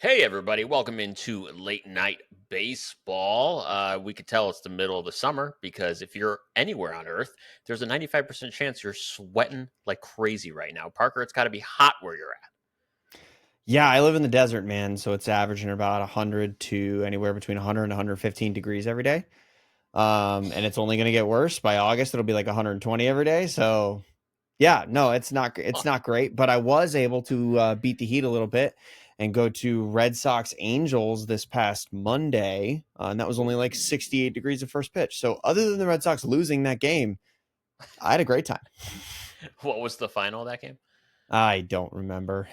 Hey everybody, welcome into late night baseball. We could tell it's the middle of the summer because if you're anywhere on Earth, there's a 95% chance you're sweating like crazy right now. Parker, it's got to be hot where you're at. Yeah, I live in the desert, man, so it's averaging about 100 to anywhere between 100 and 115 degrees every day. And it's only going to get worse. By August, it'll be like 120 every day. So, yeah, no, it's not great, but I was able to beat the heat a little bit and go to Red Sox Angels this past Monday, and that was only like Ooh. 68 degrees of first pitch. So, other than the Red Sox losing that game, I had a great time. What was the final of that game? I don't remember.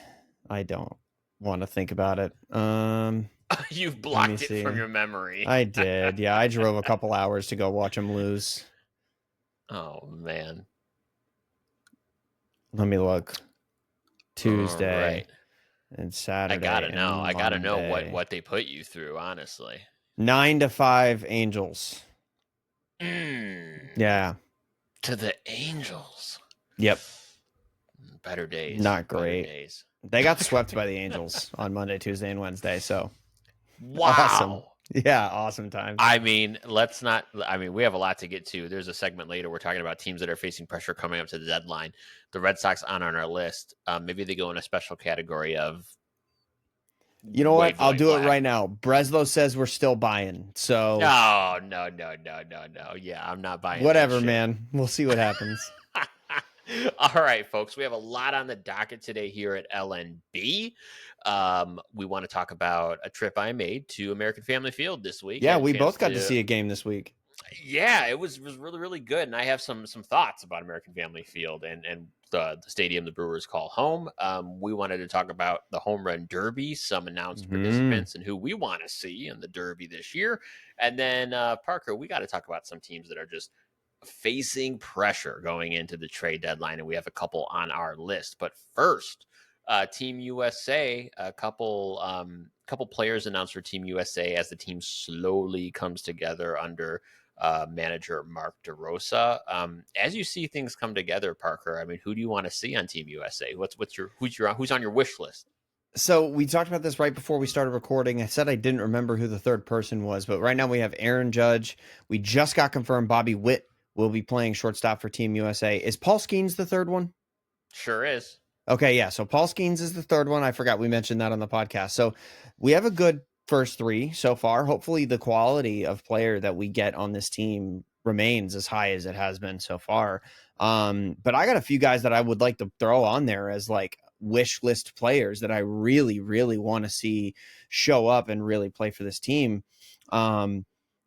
I don't want to think about it. You've Let me blocked it from see. your memory. I did. Yeah, I drove a couple hours to go watch them lose. Oh man. Let me look. All Tuesday right. and I Saturday gotta know. and I gotta know what Monday. what they put you through, honestly. 9-5 Angels. Mm, Yeah. to the Angels. Yep. Better days. Not Better great. days. They got swept by the Angels on Monday, Tuesday, and Wednesday. So awesome. Wow. Yeah, awesome times. I mean, let's not. I mean, we have a lot to get to. There's a segment later. We're talking about teams that are facing pressure coming up to the deadline. The Red Sox on our list. Maybe they go in a special category of You know what? wave the I'll white do it flag. right now. Breslow says we're still buying. So No, no, no, no, no, no. Yeah, I'm not buying that whatever, shit. man. We'll see what happens. All right, folks, we have a lot on the docket today here at LNB. We want to talk about a trip I made to American Family Field this week. Yeah, Had a we chance both got to to see a game this week. Yeah, it was really really good, and I have some thoughts about American Family Field and the stadium the Brewers call home. We wanted to talk about the home run derby, some announced Hmm. participants, and who we want to see in the derby this year. And then Parker, we got to talk about some teams that are just facing pressure going into the trade deadline, and we have a couple on our list. But first, Team USA, a couple players announced for Team USA as the team slowly comes together under manager Mark DeRosa. As you see things come together, Parker, I mean, who do you want to see on Team USA? Who's on your wish list? So we talked about this right before we started recording. I said I didn't remember who the third person was, but right now we have Aaron Judge. We just got confirmed Bobby Witt will be playing shortstop for Team USA. Is Paul Skeens the third one? Sure is. Okay, yeah. So Paul Skeens is the third one. I forgot we mentioned that on the podcast. So we have a good first three so far. Hopefully, the quality of player that we get on this team remains as high as it has been so far. But I got a few guys that I would like to throw on there as like wish list players that I really, really want to see show up and really play for this team. Um,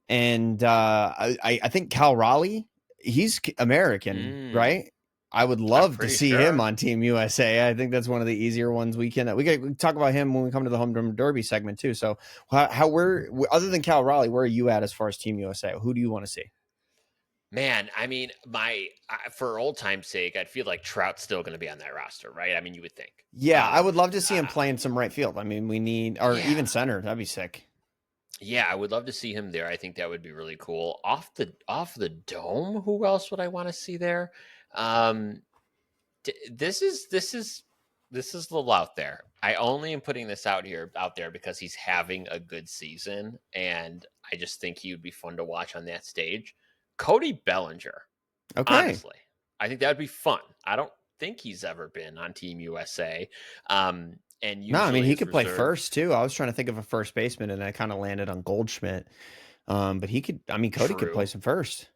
and I think Cal Raleigh, he's American, Mm, right? I would I'm love to pretty see him sure. on Team USA. I think that's one of the easier ones we can talk about him when we come to the home run derby segment too. So how we're other than Cal Raleigh, where are you at as far as Team USA? Who do you want to see? Man, I mean, for old time's sake, I'd feel like Trout's still going to be on that roster, right? I mean, you would think. Yeah, I would Um, love to see him playing some right field. I mean, we need or yeah, even center. That'd be sick. yeah, I would love to see him there. I think that would be really cool. Off the dome, who else would I want to see there? Um, this is a little out there. I only am putting this out there because he's having a good season, and I just think he would be fun to watch on that stage. Cody Bellinger, Okay. honestly, I think that would be fun. I don't think he's ever been on Team USA, and No, I mean usually he is could play reserved. first too. I was trying to think of a first baseman, and I kind of landed on Goldschmidt. But he could. I mean, Cody could play True. some first.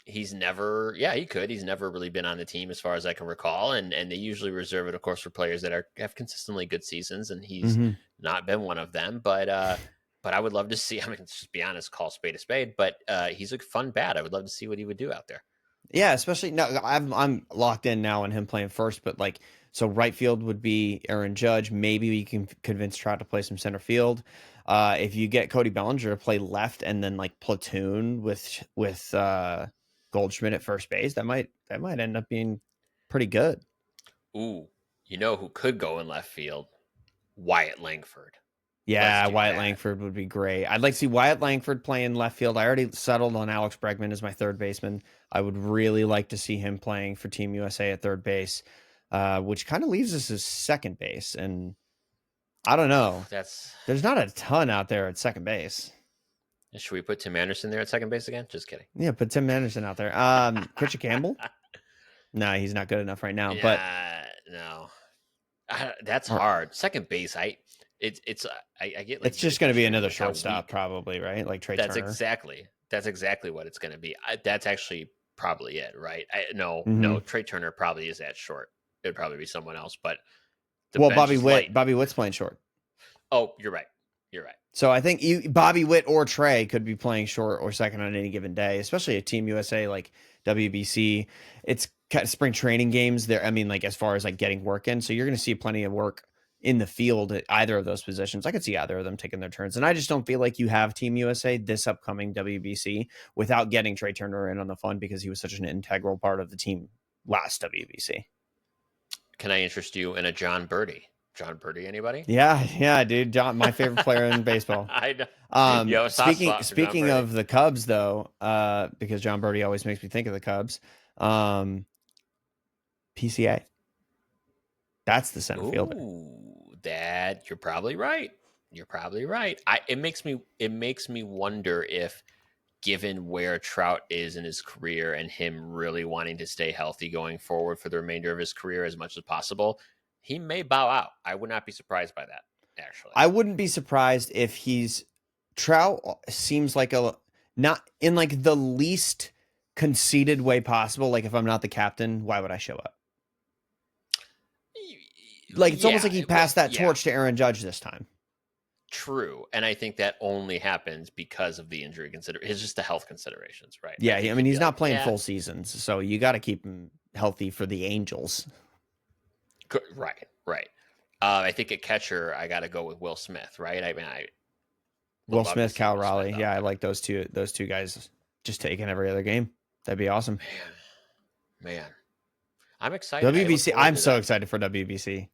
He's never, yeah, he could. He's never really been on the team as far as I can recall, and they usually reserve it, of course, for players that have consistently good seasons, and he's Hmm. not been one of them. But I would love to see. I mean, just be honest, call spade a spade. But he's a fun bat. I would love to see what he would do out there. Yeah, especially no, I'm locked in now on him playing first, but like so right field would be Aaron Judge. Maybe we can convince Trout to play some center field. If you get Cody Bellinger to play left and then like platoon with Goldschmidt at first base, that might end up being pretty good. Ooh, you know who could go in left field? Wyatt Langford. Let's Yeah, do Wyatt that. Langford would be great. I'd like to see Wyatt Langford playing left field. I already settled on Alex Bregman as my third baseman. I would really like to see him playing for Team USA at third base, which kind of leaves us as second base. And I don't know. That's. There's not a ton out there at second base. Should we put Tim Anderson there at second base again? Just kidding. Yeah, put Tim Anderson out there. Christian Campbell? No, he's not good enough right now. But Yeah, no, that's or, hard. Second base, I get like it's just really going to be frustrated another with how shortstop, weak. probably, right? Like Trey That's Turner. exactly that's exactly what it's going to be. That's actually probably it, right? No, Mm-hmm. no, Trey Turner probably is at short. It would probably be someone else, but the Well, bench is light. Bobby Witt's playing short. Oh, you're right. You're right. So I think Bobby Witt or Trey could be playing short or second on any given day, especially a Team USA like WBC. It's kind of spring training games there. I mean, like as far as like getting work in, so you're going to see plenty of work in the field at either of those positions. I could see either of them taking their turns, and I just don't feel like you have Team USA this upcoming WBC without getting Trey Turner in on the fun because he was such an integral part of the team last WBC. Can I interest you in a John Birdie? John Birdie, anybody? Yeah, dude. John, my favorite player in baseball. I know. You have a soft spot for John Speaking Birdie. of the Cubs, though, because John Birdie always makes me think of the Cubs. PCA, that's the center fielder. Ooh, that you're probably right. You're probably right. It makes me wonder if, given where Trout is in his career and him really wanting to stay healthy going forward for the remainder of his career as much as possible, he may bow out. I would not be surprised by that, actually. I wouldn't be surprised if Trout seems like not in like the least conceited way possible. Like if I'm not the captain, why would I show up? Like it's almost like he passed that torch to Aaron Judge this time. True, and I think that only happens because of the injury It's just the health considerations, right? Yeah, I mean he's not playing full seasons, so you got to keep him healthy for the Angels. Right. I think at catcher I got to go with Will Smith, right? I mean, Will Smith, Cal Raleigh. Yeah, I like those two guys just taking every other game. That'd be awesome. Man. I'm excited. WBC. I'm so excited for WBC.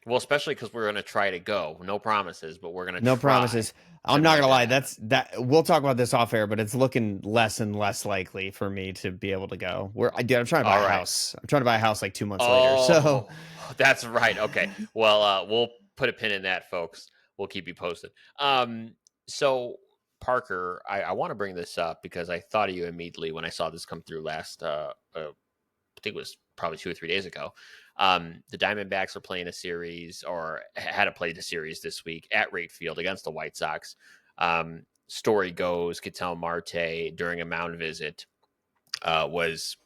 Well, especially because we're going to try to go. No promises, but we're going to No promises. I'm not going to lie. That we'll talk about this off air, but it's looking less and less likely for me to be able to go. I'm trying to buy a house. I'm trying to buy a house like 2 months later. So that's right. Okay. Well, we'll put a pin in that, folks. We'll keep you posted. So Parker, I want to bring this up because I thought of you immediately when I saw this come through last, I think it was probably 2 or 3 days ago. The Diamondbacks are playing a series or had to play the series this week at Wright Field against the White Sox. Story goes, Ketel Marte during a mound visit was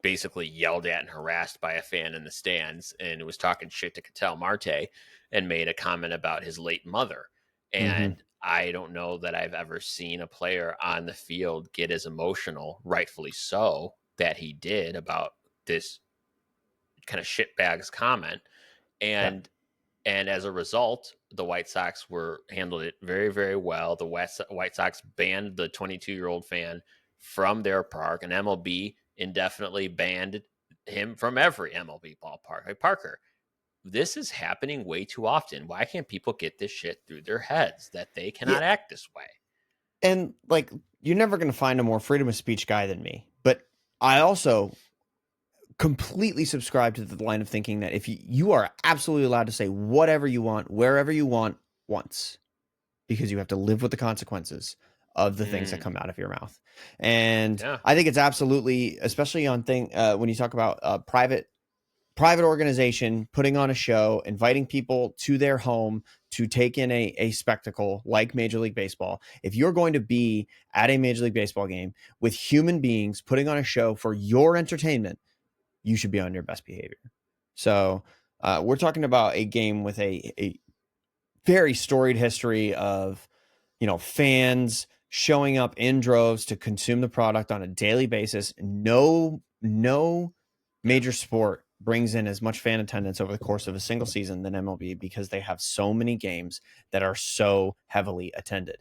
basically yelled at and harassed by a fan in the stands and was talking shit to Ketel Marte and made a comment about his late mother. And I don't know that I've ever seen a player on the field get as emotional, rightfully so, that he did about this kind of shitbags comment. And as a result, the White Sox handled it very, very well. The White Sox banned the 22-year-old fan from their park, and MLB indefinitely banned him from every MLB ballpark. Like, Parker, this is happening way too often. Why can't people get this shit through their heads that they cannot act this way? And like, you're never going to find a more freedom of speech guy than me. But I also completely subscribe to the line of thinking that if you are absolutely allowed to say whatever you want, wherever you want, once, because you have to live with the consequences of the things that come out of your mouth. And I think it's absolutely, especially on when you talk about a private organization putting on a show, inviting people to their home to take in a spectacle like Major League Baseball. If you're going to be at a Major League Baseball game with human beings putting on a show for your entertainment, you should be on your best behavior. So we're talking about a game with a very storied history of, fans showing up in droves to consume the product on a daily basis. No major sport brings in as much fan attendance over the course of a single season than MLB because they have so many games that are so heavily attended.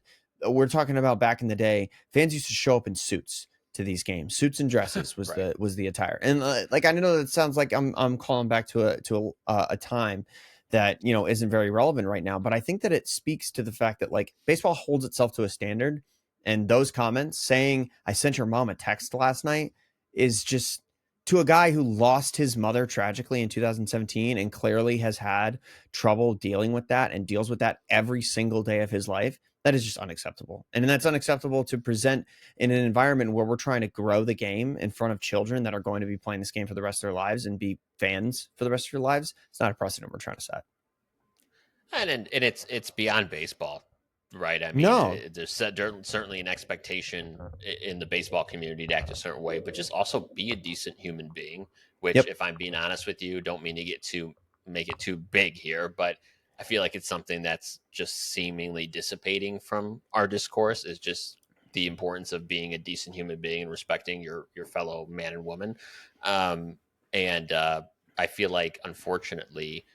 We're talking about back in the day, fans used to show up in suits to these games. Suits and dresses was the attire. And I know that sounds like I'm calling back to a time that, isn't very relevant right now, but I think that it speaks to the fact that like baseball holds itself to a standard, and those comments saying I sent your mom a text last night is just to a guy who lost his mother tragically in 2017 and clearly has had trouble dealing with that and deals with that every single day of his life, that is just unacceptable. And that's unacceptable to present in an environment where we're trying to grow the game in front of children that are going to be playing this game for the rest of their lives and be fans for the rest of their lives. It's not a precedent we're trying to set. And it's beyond baseball, right? I mean, No. there's certainly an expectation in the baseball community to act a certain way, but just also be a decent human being. Which, Yep. if I'm being honest with you, don't mean to make it too big here, but I feel like it's something that's just seemingly dissipating from our discourse. Is just the importance of being a decent human being and respecting your fellow man and woman. And I feel like, unfortunately,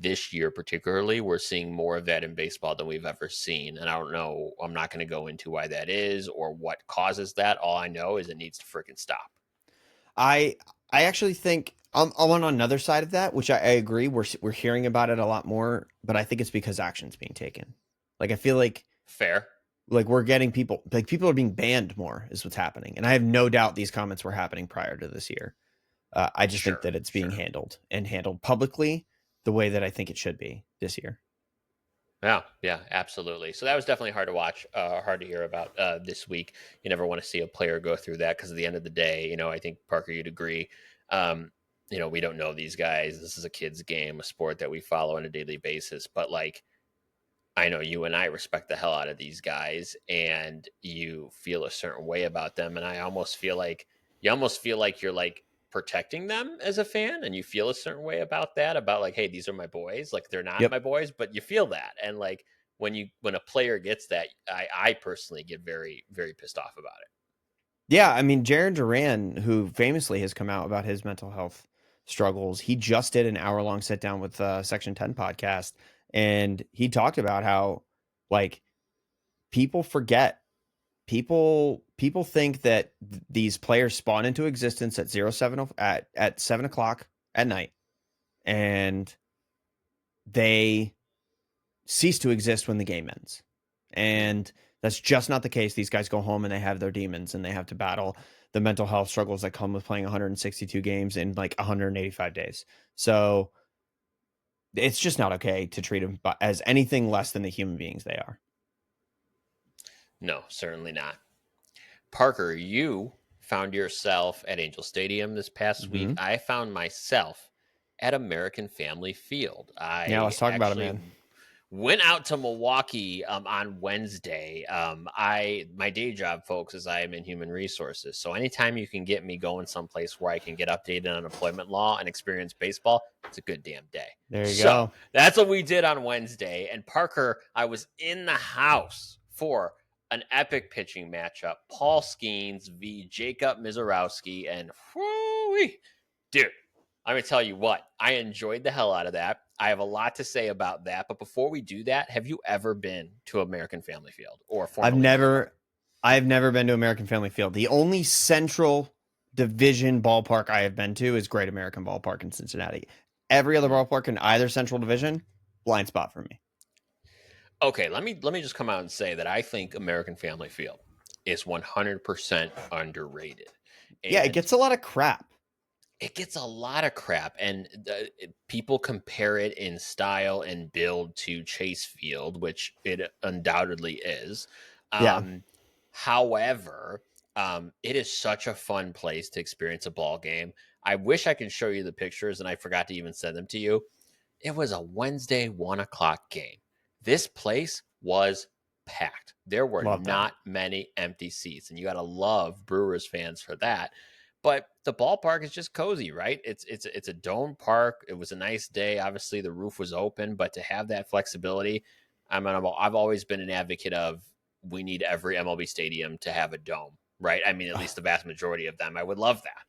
this year particularly, we're seeing more of that in baseball than we've ever seen. And I don't know, I'm not going to go into why that is or what causes that. All I know is it needs to freaking stop. I I actually think I'm on another side of that, which I agree. We're hearing about it a lot more, but I think it's because action's being taken. Like I feel Fair. like we're getting people are being banned more is what's happening, and I have no doubt these comments were happening prior to this year. I just think Sure. that it's being Sure. handled publicly the way that I think it should be this year. Yeah, yeah, absolutely. So that was definitely hard to watch, hard to hear about this week. You never want to see a player go through that because at the end of the day, I think Parker, you'd agree. Um, we don't know these guys. This is a kid's game, a sport that we follow on a daily basis. But like, I know you and I respect the hell out of these guys, and you feel a certain way about them. And I almost feel like you're like protecting them as a fan, and you feel a certain way about that. About like, hey, these are my boys. Like they're not Yep. my boys, but you feel that. And like when a player gets that, I personally get very very pissed off about it. Yeah, I mean, Jaron Duran, who famously has come out about his mental health struggles, he just did an hour-long sit down with Section 10 podcast, and he talked about how like people forget people think that these players spawn into existence at 7 o'clock at night, and they cease to exist when the game ends. Mm. And that's just not the case. These guys go home and they have their demons and they have to battle the mental health struggles that come with playing 162 games in like 185 days. So it's just not okay to treat them as anything less than the human beings they are. No, certainly not. Parker, you found yourself at Angel Stadium this past week. Mm-hmm. I found myself at American Family Field. Yeah, I let's talk about it, actually man. went out to Milwaukee on Wednesday. I my day job, folks, is I am in human resources. So anytime you can get me going someplace where I can get updated on employment law and experience baseball, it's a good damn day. There you So go. that's what we did on Wednesday. And Parker, I was in the house for an epic pitching matchup: Paul Skeens v. Jacob Mizorowski, and whoo-wee, dude, I'm gonna tell you what, I enjoyed the hell out of that. I have a lot to say about that, but before we do that, have you ever been to American Family Field or I've formerly known never I've never been to American Family Field. The only Central Division ballpark I have been to is Great American Ballpark in Cincinnati. Every other it? ballpark in either Central Division, blind spot for me. Okay, let me just come out and say that I think American Family Field is 100% underrated, Yeah, it and gets a lot of crap. it gets a lot of crap, and people compare it in style and build to Chase Field, which it undoubtedly is. Yeah. Um, However, it is such a fun place to experience a ball game. I wish I could show you the pictures, and I forgot to even send them to you. It was a Wednesday 1 o'clock game. This place was packed. There were Love that. not many empty seats, and you got to love Brewers fans for that. But the ballpark is just cozy, right? It's a dome park. It was a nice day. Obviously, the roof was open, but to have that flexibility, I've always been an advocate of we need every MLB stadium to have a dome, right? I mean, at least the vast majority of them. I would love that.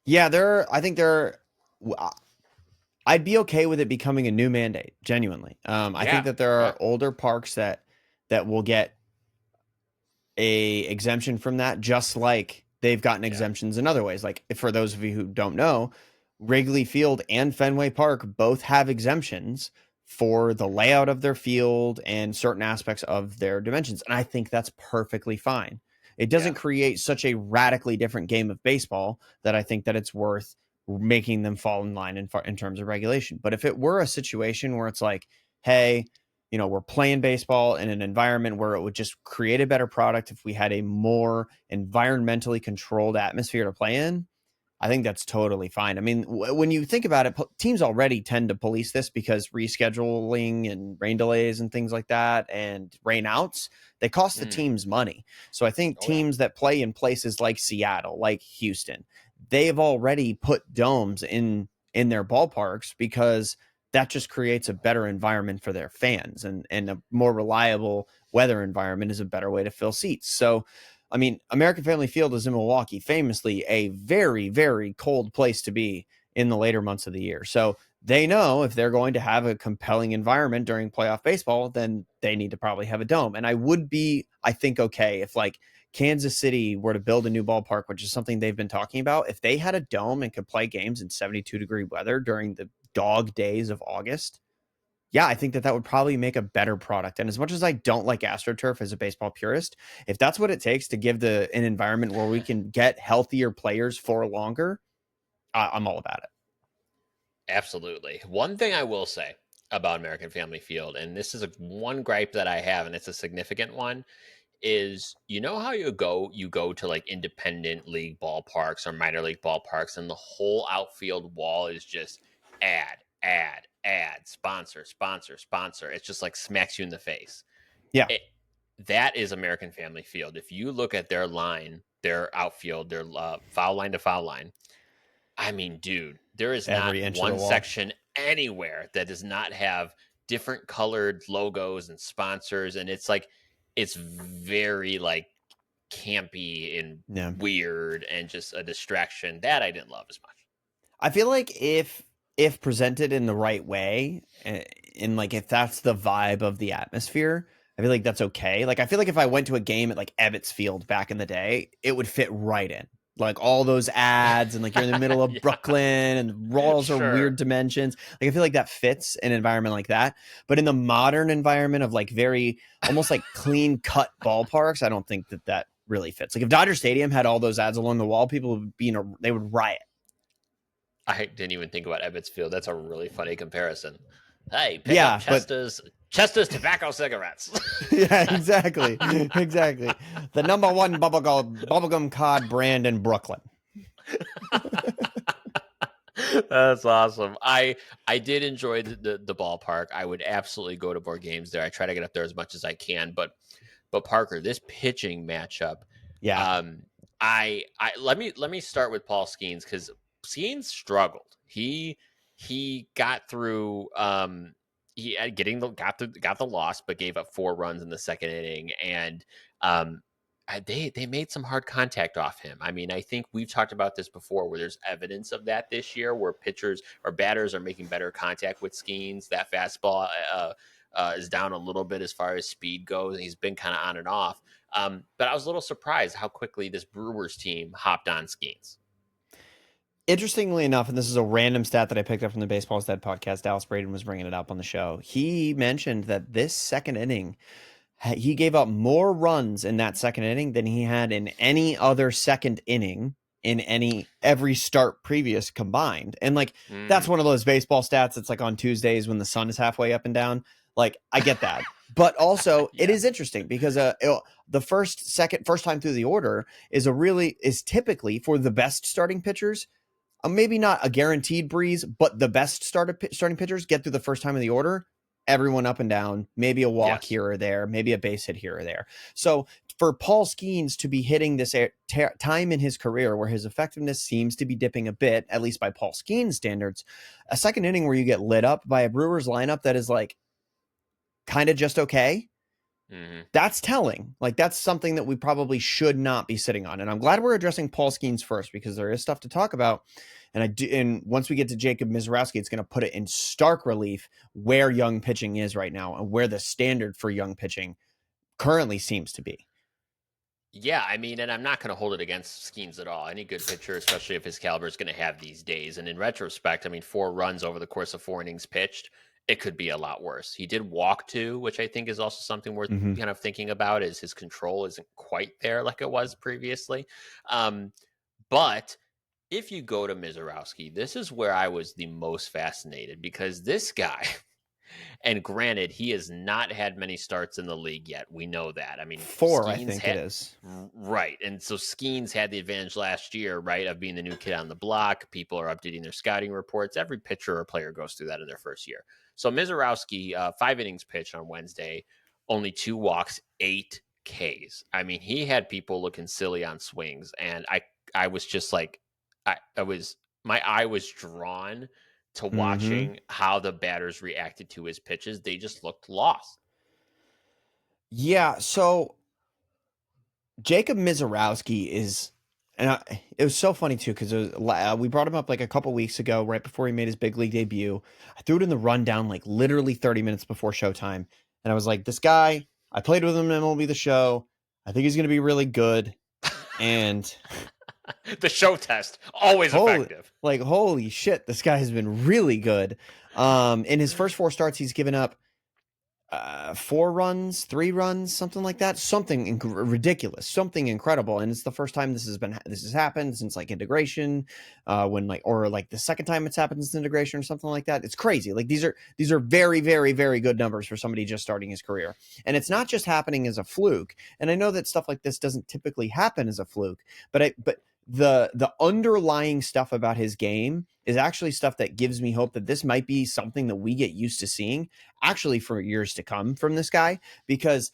Yeah, I think I'd be okay with it becoming a new mandate, genuinely. I think Yeah, that there yeah, are older parks that will get a exemption from that, just like they've gotten yeah. exemptions in other ways. Like for those of you who don't know, Wrigley Field and Fenway Park both have exemptions for the layout of their field and certain aspects of their dimensions. And I think that's perfectly fine. It Yeah. doesn't create such a radically different game of baseball that I think that it's worth making them fall in line in terms of regulation. But if it were a situation where it's like, hey, we're playing baseball in an environment where it would just create a better product if we had a more environmentally controlled atmosphere to play in, I think that's totally fine. I mean, when you think about it, teams already tend to police this because rescheduling and rain delays and things like that and rain outs, they cost the Mm. teams money. So I think Oh, yeah. teams that play in places like Seattle, like Houston, they've already put domes in their ballparks because that just creates a better environment for their fans, and a more reliable weather environment is a better way to fill seats. So I mean, American Family Field is in Milwaukee, famously a very, very cold place to be in the later months of the year. So they know if they're going to have a compelling environment during playoff baseball, then they need to probably have a dome. And I would be, I think, okay if like Kansas City were to build a new ballpark, which is something they've been talking about. If they had a dome and could play games in 72-degree weather during the dog days of August, yeah, I think that would probably make a better product. And as much as I don't like AstroTurf as a baseball purist, if that's what it takes to give an environment where we can get healthier players for longer, I'm all about it. Absolutely. One thing I will say about American Family Field, and this is one gripe that I have, and it's a significant one, is how you go to like independent league ballparks or minor league ballparks, and the whole outfield wall is just ad, sponsor, sponsor, sponsor. It's just like smacks you in the face. Yeah, It, that is American Family Field. If you look at their outfield, their foul line to foul line, I mean, dude, there is not every inch of the one wall. section anywhere that does not have different colored logos and sponsors, and it's very like campy and Yeah. weird and just a distraction that I didn't love as much. I feel like if presented in the right way, and like if that's the vibe of the atmosphere, I feel like that's okay. Like I feel like if I went to a game at like Ebbets Field back in the day, it would fit right in. Like all those ads, and like you're in the middle of Yeah, Brooklyn and the walls are weird sure. dimensions. Like I feel like that fits an environment like that. But in the modern environment of like very almost like clean cut ballparks, I don't think that really fits. Like if Dodger Stadium had all those ads along the wall, people would they would riot. I didn't even think about Ebbets Field. That's a really funny comparison. Hey, pick up Yeah, but Chester's tobacco cigarettes. yeah, exactly. Exactly. The number one bubblegum cod brand in Brooklyn. That's awesome. I did enjoy the ballpark. I would absolutely go to more games there. I try to get up there as much as I can, but Parker, this pitching matchup, Yeah. um, I let me start with Paul Skeens because Skeens struggled. He got through he had got the loss, but gave up 4 runs in the second inning, and um they made some hard contact off him. I mean, I think we've talked about this before, where there's evidence of that this year, where pitchers or batters are making better contact with Skeens. That fastball is down a little bit as far as speed goes, and he's been kind of on and off. But I was a little surprised how quickly this Brewers team hopped on Skeens. Interestingly enough, and this is a random stat that I picked up from the Baseball's Dead podcast, Dallas Braden was bringing it up on the show. He mentioned that this second inning, he gave up more runs in that second inning than he had in any other second inning in every start previous combined. And like that's Mm, one of those baseball stats. It's like on Tuesdays when the sun is halfway up and down. Like I get that, but also it yeah. is interesting because the first time through the order is typically for the best starting pitchers. Maybe not a guaranteed breeze, but the best starting pitchers get through the first time of the order. Everyone up and down, maybe a walk Yes. here or there, maybe a base hit here or there. So for Paul Skeens to be hitting this time in his career where his effectiveness seems to be dipping a bit, at least by Paul Skeens standards, a second inning where you get lit up by a Brewers lineup that is like kind of just okay, Hmm. that's telling. Like that's something that we probably should not be sitting on. And I'm glad we're addressing Paul Skeens first because there is stuff to talk about. And and once we get to Jacob Mizorowski, it's going to put it in stark relief where young pitching is right now and where the standard for young pitching currently seems to be. Yeah, I mean, and I'm not going to hold it against Skeens at all. Any good pitcher, especially if his caliber, is going to have these days. And in retrospect, I mean, 4 runs over the course of 4 innings pitched, it could be a lot worse. He did walk too, which I think is also something worth Mm-hmm. kind of thinking about, is his control isn't quite there like it was previously. Um, but if you go to Mizorowski, this is where I was the most fascinated, because this guy, and granted, he has not had many starts in the league yet. We know that. I mean, 4, I Skeens think it had is. right, and so Skeens had the advantage last year, right, of being the new kid on the block. People are updating their scouting reports. Every pitcher or player goes through that in their first year. So Mizorowski, 5 innings pitched on Wednesday, only 2 walks, 8 Ks. I mean, he had people looking silly on swings, and I was just like, I was my eye was drawn to Mm-hmm. watching how the batters reacted to his pitches. They just looked lost. Yeah, so Jacob Mizorowski is, and it was so funny too because we brought him up like a couple weeks ago, right before he made his big league debut. I threw it in the rundown like literally 30 minutes before showtime, and I was like, "This guy, I played with him in MLB The Show. I think he's going to be really good." And The show test, always holy, effective. holy shit, this guy has been really good. In his first 4 starts, he's given up 4 runs, 3 runs, something like that, something ridiculous, something incredible. And it's the first time this has happened since like integration, when like, or like the second time it's happened since integration or something like that. It's crazy. Like these are very, very, very good numbers for somebody just starting his career. And it's not just happening as a fluke. And I know that stuff like this doesn't typically happen as a fluke, but the underlying stuff about his game is actually stuff that gives me hope that this might be something that we get used to seeing actually for years to come from this guy, because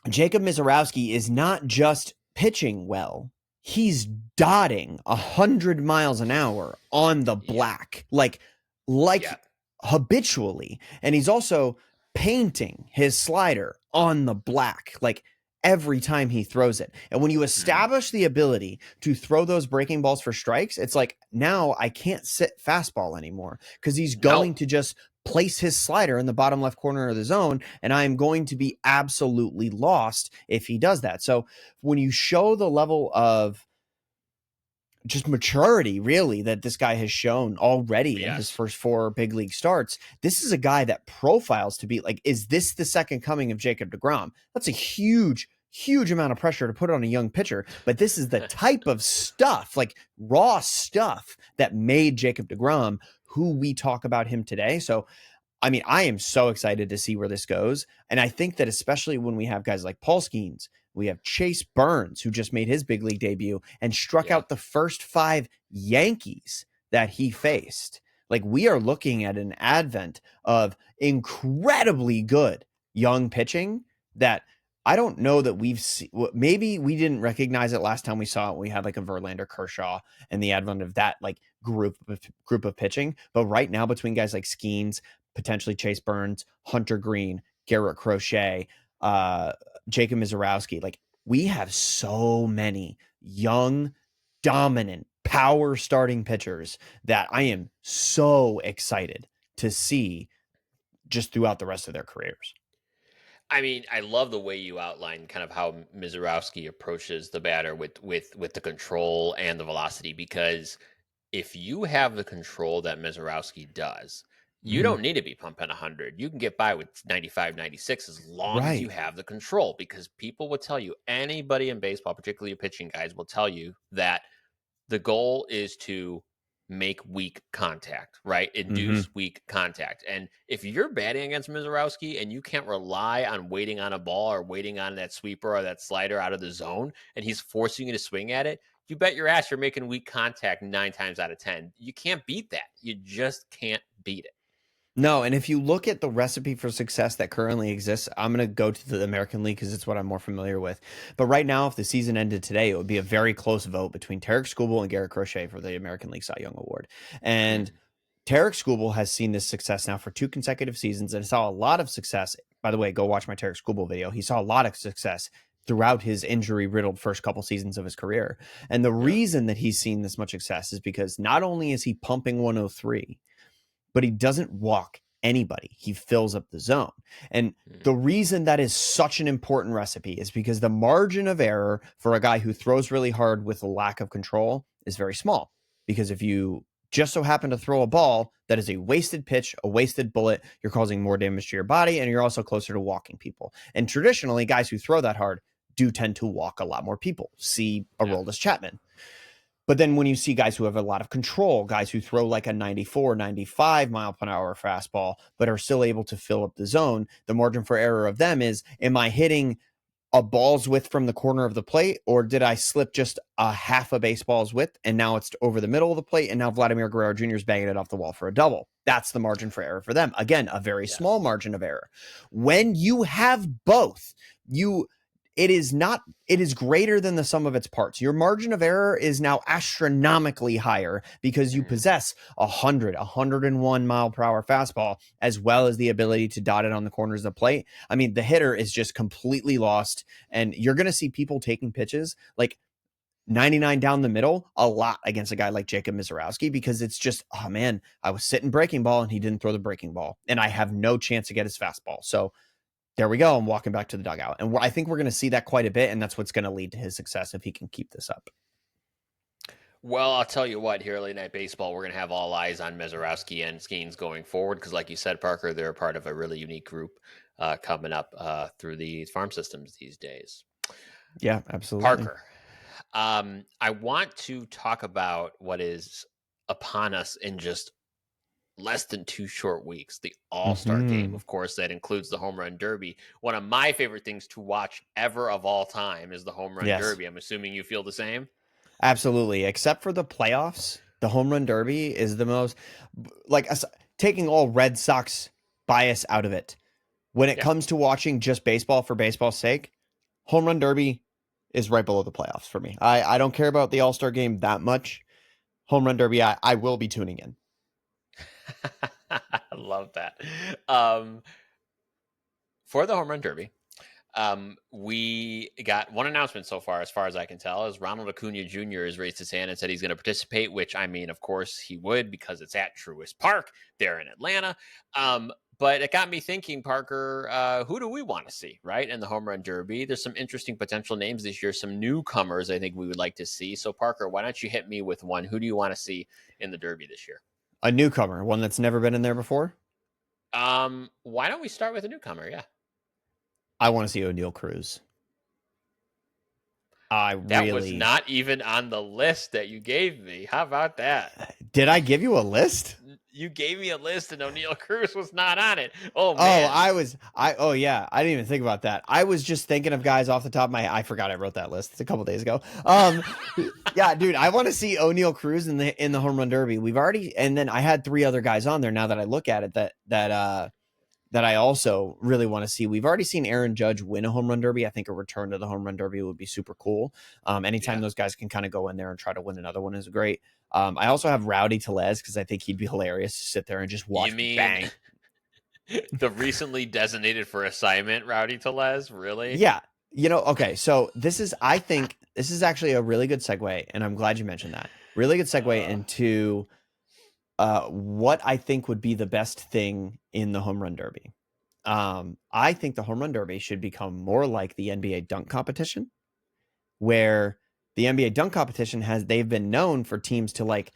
Jacob Mizorowski is not just pitching well, he's dotting 100 miles an hour on the Yeah. black, like Yeah. habitually. And he's also painting his slider on the black, like every time he throws it. And when you Mhm. establish the ability to throw those breaking balls for strikes, it's like, now I can't sit fastball anymore because he's No. going to just place his slider in the bottom left corner of the zone, and I'm going to be absolutely lost if he does that. So when you show the level of just maturity, really, that this guy has shown already in his Yes. first 4 big league starts, this is a guy that profiles to be like, is this the second coming of Jacob deGrom? That's a huge amount of pressure to put on a young pitcher, but this is the type of stuff, like raw stuff, that made Jacob deGrom who we talk about him today. So I mean, I am so excited to see where this goes. And I think that especially when we have guys like Paul Skeens, we have Chase Burns, who just made his big league debut and struck Yeah. out the first 5 Yankees that he faced. Like, we are looking at an advent of incredibly good young pitching that I don't know that we've seen. Maybe we didn't recognize it last time we saw it. We had like a Verlander, Kershaw, and the advent of that like group of pitching. But right now, between guys like Skeens, potentially Chase Burns, Hunter Green, Garrett Crochet, uh, Jacob Mizorowski. Like, we have so many young, dominant, power starting pitchers that I am so excited to see just throughout the rest of their careers. I mean, I love the way you outline kind of how Mizorowski approaches the batter with the control and the velocity, because if you have the control that Mizorowski does, you Mm-hmm. don't need to be pumping 100. You can get by with 95, 96 as long as you Right. have the control, because people will tell you, anybody in baseball, particularly your pitching guys, will tell you that the goal is to make weak contact, right? Mm-hmm. Induce weak contact. And if you're batting against Mizorowski and you can't rely on waiting on a ball or waiting on that sweeper or that slider out of the zone, and he's forcing you to swing at it, you bet your ass you're making weak contact 9 times out of 10. You can't beat that. You just can't beat it. No, and if you look at the recipe for success that currently exists, I'm going to go to the American League because it's what I'm more familiar with. But right now, if the season ended today, it would be a very close vote between Tarek Skubal and Garrett Crochet for the American League Cy Young Award. And Tarek Skubal has seen this success now for 2 consecutive seasons and saw a lot of success. By the way, go watch my Tarek Skubal video. He saw a lot of success throughout his injury-riddled first couple seasons of his career. And the Yeah. reason that he's seen this much success is because not only is he pumping 103, but he doesn't walk anybody. He fills up the zone. And the reason that is such an important recipe is because the margin of error for a guy who throws really hard with a lack of control is very small. Because if you just so happen to throw a ball that is a wasted pitch, a wasted bullet. You're causing more damage to your body, and you're also closer to walking people. And traditionally, guys who throw that hard do tend to walk a lot more people. See Aroldis Chapman. But then when you see guys who have a lot of control, guys who throw like a 94, 95 mile per hour fastball, but are still able to fill up the zone, the margin for error of them is, am I hitting a ball's width from the corner of the plate, or did I slip just a half a baseball's width and now it's over the middle of the plate, and now Vladimir Guerrero Jr. is banging it off the wall for a double? That's the margin for error for them. Again, a very small margin of error. When you have both, it is greater than the sum of its parts. Your margin of error is now astronomically higher because you possess 101 mile per hour fastball, as well as the ability to dot it on the corners of the plate. I mean, the hitter is just completely lost, and you're going to see people taking pitches like 99 down the middle a lot against a guy like Jacob Misiorowski, because it's just, oh man, I was sitting breaking ball and he didn't throw the breaking ball, and I have no chance to get his fastball. So there we go. I'm walking back to the dugout. And I think we're going to see that quite a bit, and that's what's going to lead to his success if he can keep this up. Well, I'll tell you what, here at Late Night Baseball, we're going to have all eyes on Misiorowski and Skeens going forward because, like you said, Parker, they're a part of a really unique group coming up through the farm systems these days. Yeah, absolutely. Parker, I want to talk about what is upon us in just less than 2 short weeks. The All-Star game, of course, that includes the Home Run Derby. One of my favorite things to watch ever of all time is the Home Run Derby. I'm assuming you feel the same? Absolutely. Except for the playoffs, the Home Run Derby is the most, like, taking all Red Sox bias out of it. When it comes to watching just baseball for baseball's sake, Home Run Derby is right below the playoffs for me. I don't care about the All-Star game that much. Home Run Derby, I will be tuning in. I love that. For the Home Run Derby, we got one announcement so far as I can tell, is Ronald Acuna Jr. has raised his hand and said he's going to participate, which, I mean, of course he would, because it's at Truist Park there in Atlanta. But it got me thinking, Parker, who do we want to see, right, in the Home Run Derby? There's some interesting potential names this year, some newcomers I think we would like to see. So, Parker, why don't you hit me with one? Who do you want to see in the Derby this year? A newcomer, one that's never been in there before? Why don't we start with a newcomer? Yeah. I want to see Oneil Cruz. That was not even on the list that you gave me. How about that? Did I give you a list? You gave me a list and Oneil Cruz was not on it. Oh man. Oh yeah. I didn't even think about that. I was just thinking of guys off the top of I forgot I wrote that list. It's a couple days ago. Yeah, dude, I want to see Oneil Cruz in the Home Run Derby. And then I had 3 other guys on there now that I look at it that I also really want to see. We've already seen Aaron Judge win a Home Run Derby. I think a return to the Home Run Derby would be super cool. Anytime those guys can kind of go in there and try to win another one is great. I also have Rowdy Tellez because I think he'd be hilarious to sit there and just watch bang. The recently designated for assignment Rowdy Tellez, really? Yeah. Okay, so I think this is actually a really good segue, and I'm glad you mentioned that. Really good segue into what I think would be the best thing in the Home Run Derby. I think the Home Run Derby should become more like the NBA dunk competition, where the NBA dunk competition they've been known for teams to like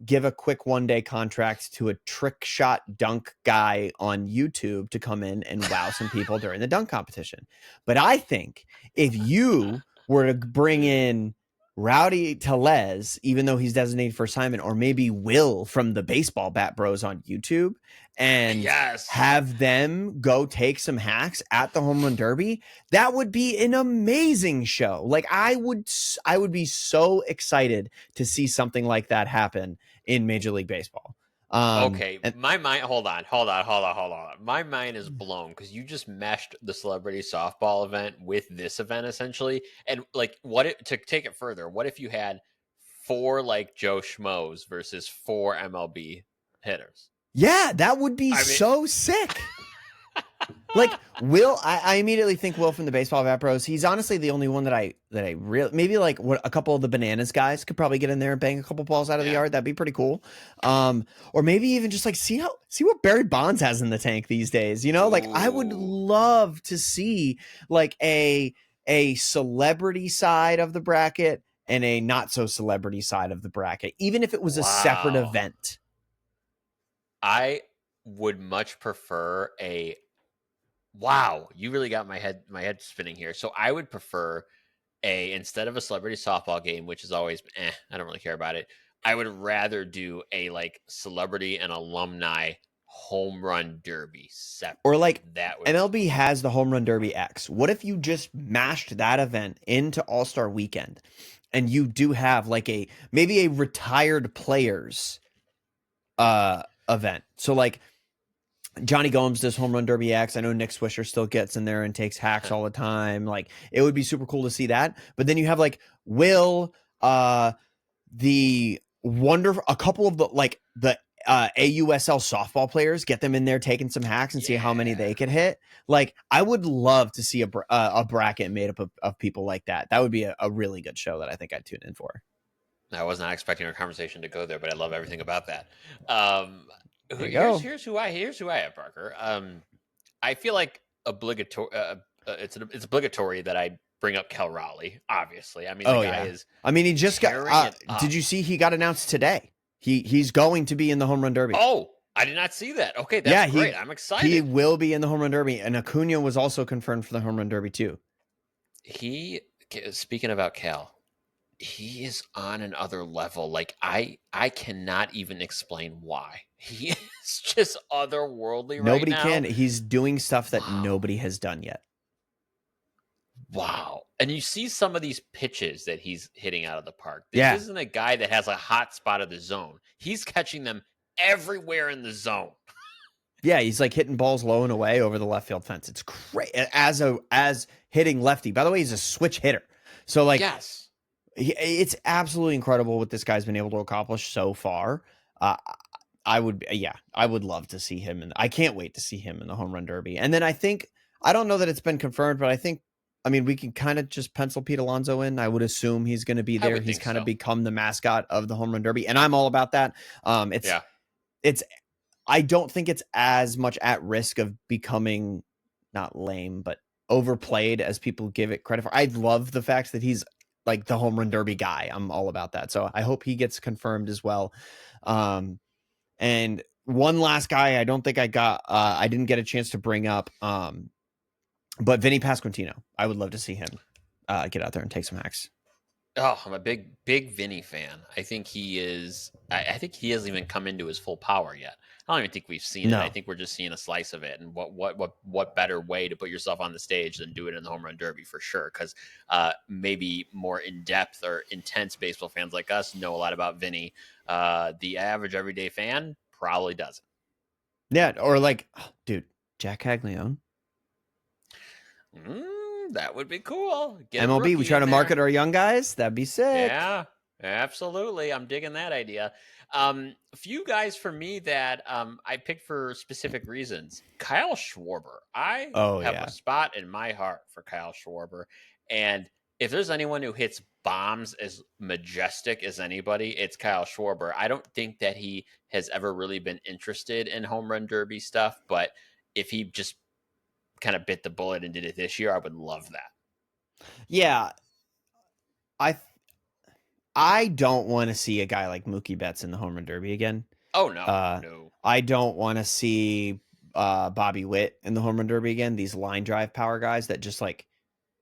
give a quick 1-day contract to a trick shot dunk guy on YouTube to come in and wow some people during the dunk competition. But I think if you were to bring in Rowdy Tellez, even though he's designated for assignment, or maybe Will from the Baseball Bat Bros on YouTube, and have them go take some hacks at the Home Run Derby, that would be an amazing show. Like I would be so excited to see something like that happen in Major League Baseball. My mind. Hold on. My mind is blown because you just meshed the celebrity softball event with this event essentially, and like, to take it further? What if you had 4 like Joe Schmoes versus 4 MLB hitters? Yeah, that would be so sick. Like Will, I immediately think Will from the Baseball Bat Bros. He's honestly the only one that I really, maybe like what a couple of the Bananas guys could probably get in there and bang a couple balls out of the yard. That'd be pretty cool. Or maybe even just like see what Barry Bonds has in the tank these days. Like I would love to see like a celebrity side of the bracket and a not so celebrity side of the bracket, even if it was a separate Wow. event. I would much prefer a wow, you really got my head spinning here. So I would prefer a instead of a celebrity softball game, which is always I don't really care about it. I would rather do a like celebrity and alumni home run derby Or separate. like That would be MLB has the Home Run Derby X. What if you just mashed that event into All-Star Weekend and you do have like a maybe a retired players event. So like Johnny Gomes does Home Run Derby X. I know Nick Swisher still gets in there and takes hacks all the time. Like it would be super cool to see that. But then you have like Will, the wonderful, a couple of the like the AUSL softball players, get them in there taking some hacks and see how many yeah. they could hit. Like I would love to see a bracket made up of people like that. That would be a really good show that I think I'd tune in for. I was not expecting our conversation to go there, but I love everything about that. Um, There you here's go. here's who I have, Parker. I feel like obligatory. It's obligatory that I bring up Cal Raleigh. Obviously, I mean the Oh guy yeah. is I mean, he just got. tearing it Did up. you see he got announced today? He's going to be in the Home Run Derby. Oh, I did not see that. Okay, that's Yeah, great. I'm he excited. will be in the Home Run Derby, and Acuna was also confirmed for the Home Run Derby too. He speaking about Cal, he is on another level. Like I cannot even explain why. He is just otherworldly right Nobody now. can. He's doing stuff that Wow. nobody has done yet. Wow. And you see some of these pitches that he's hitting out of the park. This Yeah, isn't a guy that has a hot spot of the zone. He's catching them everywhere in the zone. yeah. He's like hitting balls low and away over the left field fence. It's great as hitting lefty. By the way, he's a switch hitter. So like, Yes. it's absolutely incredible what this guy's been able to accomplish so far. Uh, I would love to see him, and I can't wait to see him in the Home Run Derby. And then I don't know that it's been confirmed, but I mean, we can kind of just pencil Pete Alonso in. I would assume he's going to be I there. would He's think kind of so. become the mascot of the Home Run Derby, and I'm all about that. Yeah. It's I don't think it's as much at risk of becoming not lame, but overplayed as people give it credit for. I love the fact that he's like the Home Run Derby guy. I'm all about that. So I hope he gets confirmed as well. And one last guy, I don't think I didn't get a chance to bring up, but Vinny Pasquantino. I would love to see him get out there and take some hacks. Oh, I'm a big Vinny fan. I think he is. I think he hasn't even come into his full power yet. I don't even think we've seen it. I No. think we're just seeing a slice of it. And what better way to put yourself on the stage than do it in the home run derby for sure? Because maybe more in depth or intense baseball fans like us know a lot about Vinny. The average everyday fan probably doesn't. Yeah, or like, oh, dude, Jack Caglione. That would be cool. Get a MLB, we rookie try in to there. market our young guys. That'd be sick. Yeah, absolutely. I'm digging that idea. A few guys for me that I picked for specific reasons. Kyle Schwarber. I Oh have yeah. a spot in my heart for Kyle Schwarber. And if there's anyone who hits bombs as majestic as anybody, it's Kyle Schwarber. I don't think that he has ever really been interested in home run derby stuff, but if he just kind of bit the bullet and did it this year, I would love that. Yeah, I I don't want to see a guy like Mookie Betts in the home run derby again. Oh no, Uh, no. I don't want to see Bobby Witt in the home run derby again. These line drive power guys that just like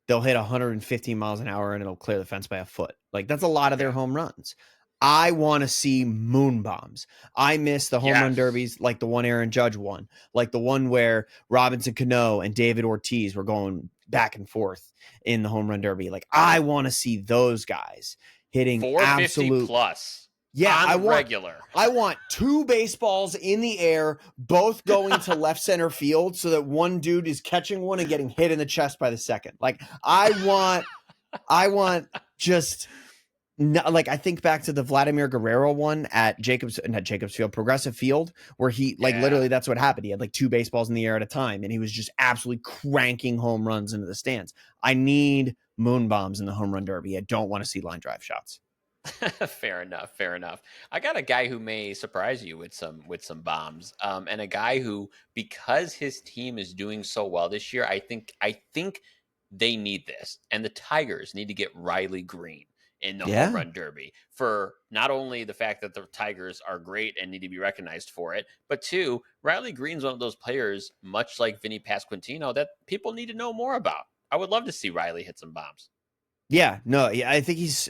they'll hit 115 miles an hour and it'll clear the fence by a foot. Like that's a lot of their Yeah. home runs. I want to see moon bombs. I miss the home run Yes. derbies like the one Aaron Judge won, like the one where Robinson Cano and David Ortiz were going back and forth in the home run derby. Like I want to see those guys hitting 450 absolute. plus Yeah, on the regular. I want two baseballs in the air, both going to left center field so that one dude is catching one and getting hit in the chest by the second. Like I want just like I think back to the Vladimir Guerrero one at not Jacobs Field, Progressive Field, where he like Yeah. literally that's what happened. He had like two baseballs in the air at a time and he was just absolutely cranking home runs into the stands. I need moon bombs in the home run derby. I don't want to see line drive shots. Fair enough. Fair enough. I got a guy who may surprise you with some bombs, and a guy who, because his team is doing so well this year, I think they need this, and the Tigers need to get Riley Green in the home Yeah. run derby for not only the fact that the Tigers are great and need to be recognized for it, but two, Riley Green's one of those players, much like Vinny Pasquantino, that people need to know more about. I would love to see Riley hit some bombs. Yeah, no, yeah, I think he's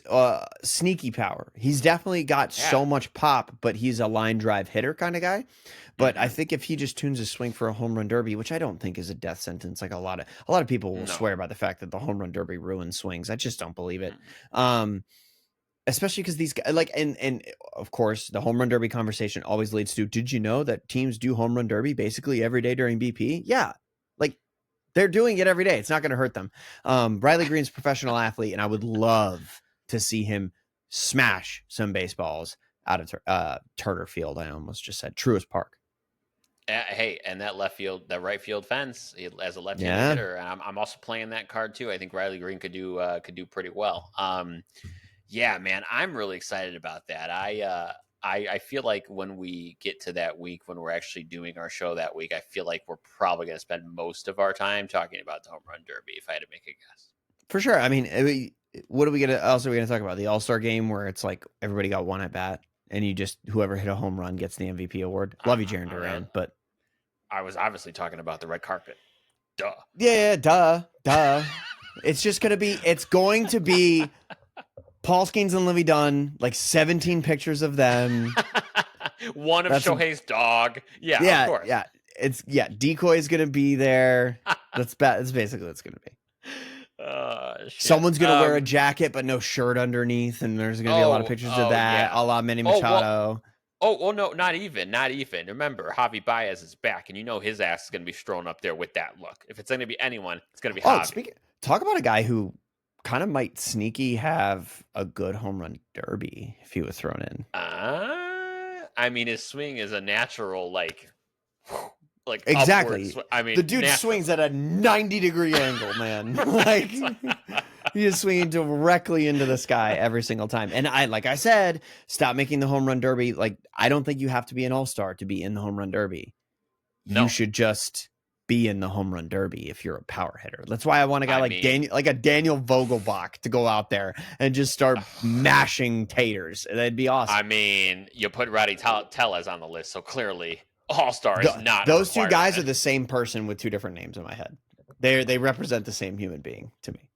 sneaky power. He's definitely got Yeah. so much pop, but he's a line drive hitter kind of guy. But I think if he just tunes his swing for a home run derby, which I don't think is a death sentence, like a lot of people will No. swear by the fact that the home run derby ruins swings. I just don't believe it. Mm-hmm. Especially because these guys, like, and of course the home run derby conversation always leads to, did you know that teams do home run derby basically every day during BP? Yeah, like they're doing it every day. It's not going to hurt them. Riley Green's a professional athlete, and I would love to see him smash some baseballs out of Turner Field. I almost just said Truist Park. Hey, and that right field fence as a left-handed Yeah, hitter, I'm also playing that card too. I think Riley Green could do pretty well. Yeah, man, I'm really excited about that. I feel like when we get to that week, when we're actually doing our show that week, I feel like we're probably going to spend most of our time talking about the home run derby, if I had to make a guess. for sure. I mean, what are we gonna talk about? The All-Star game where it's like everybody got one at bat, and you just whoever hit a home run gets the MVP award. Love you, Jaron Duran, but I was obviously talking about the red carpet. Duh. Yeah, duh. It's going to be Paul Skeens and Livy Dunn, like 17 pictures of them. One of Shohei's dog. Yeah, of course. Yeah. Decoy is gonna be there. That's basically what it's gonna be. Someone's gonna wear a jacket but no shirt underneath, and there's gonna be a lot of pictures of that, a la Manny Machado. No, not even. Remember, Javi Baez is back, and you know his ass is going to be thrown up there with that look. If it's going to be anyone, it's going to be Javi. Talk about a guy who kind of might sneaky have a good home run derby if he was thrown in. I mean, his swing is a natural, like exactly. Upwards. I mean, the dude swings at a 90-degree angle, man. Like he is swinging directly into the sky every single time. And like I said, stop making the home run derby. Like, I don't think you have to be an all-star to be in the home run derby. No. You should just be in the home run derby if you're a power hitter. That's why I want a guy Daniel Vogelbach to go out there and just start mashing taters. That'd be awesome. I mean, you put Rowdy Tellez on the list, so clearly all-star is not. Those two guys are the same person with two different names in my head. They represent the same human being to me.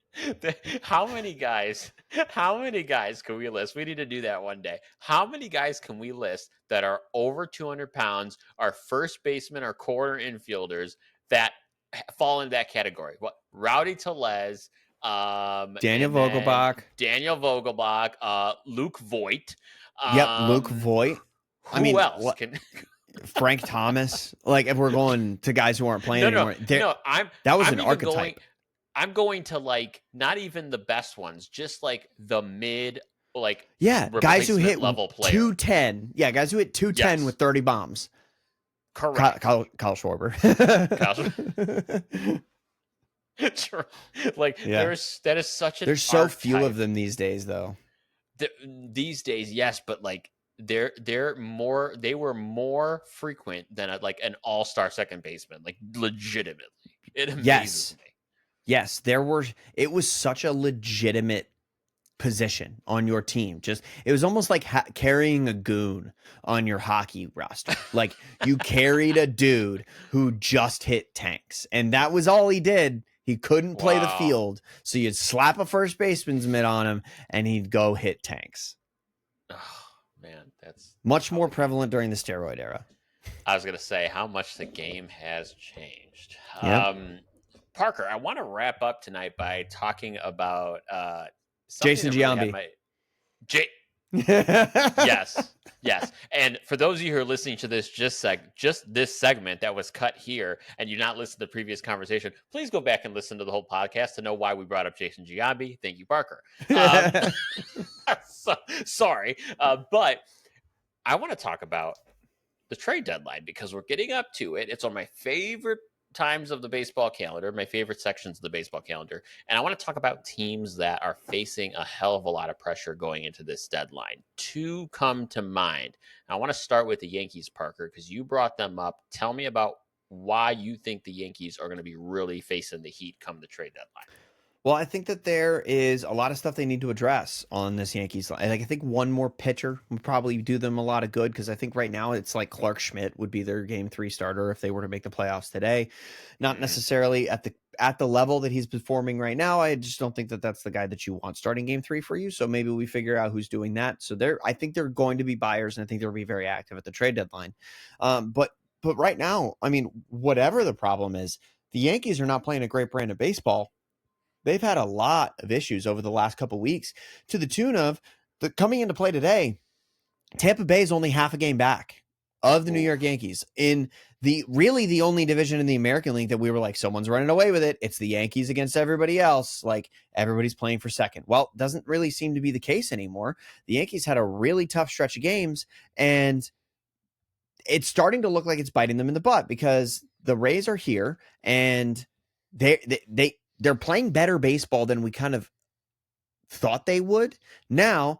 How many guys can we list? We need to do that one day. How many guys can we list that are over 200 pounds, are first basemen or corner infielders that fall into that category? What? Rowdy Tellez, Daniel Vogelbach, Luke Voigt. Luke Voigt. Who else can? Frank Thomas. Like, if we're going to guys who aren't playing anymore, that was an archetype. I'm going to, like, not even the best ones, just like the mid, like, guys who hit level player. 210. Yeah, guys who hit 210 with 30 bombs. Correct. Kyle Schwarber. Like, that is such an There's so few of them these days, though. These days, yes, but like they were more frequent than an all-star second baseman, like legitimately. It amazes me. Yes, it was such a legitimate position on your team. It was almost like carrying a goon on your hockey roster. Like, you carried a dude who just hit tanks, and that was all he did. He couldn't play the field, so you'd slap a first baseman's mitt on him, and he'd go hit tanks. Oh, man, that's much more prevalent during the steroid era. I was going to say how much the game has changed. Yep. Parker, I want to wrap up tonight by talking about Jason Giambi. Yes. And for those of you who are listening to this, just this segment that was cut here, and you not listen to the previous conversation, please go back and listen to the whole podcast to know why we brought up Jason Giambi. Thank you, Parker. Sorry, but I want to talk about the trade deadline because we're getting up to it. It's on my favorite times of the baseball calendar, my favorite sections of the baseball calendar. And I want to talk about teams that are facing a hell of a lot of pressure going into this deadline. Two come to mind. I want to start with the Yankees, Parker, because you brought them up. Tell me about why you think the Yankees are going to be really facing the heat come the trade deadline. Well, I think that there is a lot of stuff they need to address on this Yankees line. Like, I think one more pitcher would probably do them a lot of good because I think right now it's like Clark Schmidt would be their game 3 starter if they were to make the playoffs today. Not Mhm. necessarily at the level that he's performing right now. I just don't think that that's the guy that you want starting game 3 for you. So maybe we figure out who's doing that. So I think they're going to be buyers, and I think they'll be very active at the trade deadline. But right now, I mean, whatever the problem is, the Yankees are not playing a great brand of baseball. They've had a lot of issues over the last couple of weeks to the tune of the coming into play today. Tampa Bay is only half a game back of the New York Oof. Yankees in the only division in the American League that we were like, someone's running away with it. It's the Yankees against everybody else. Like, everybody's playing for second. Well, it doesn't really seem to be the case anymore. The Yankees had a really tough stretch of games, and it's starting to look like it's biting them in the butt because the Rays are here and they're playing better baseball than we kind of thought they would. Now,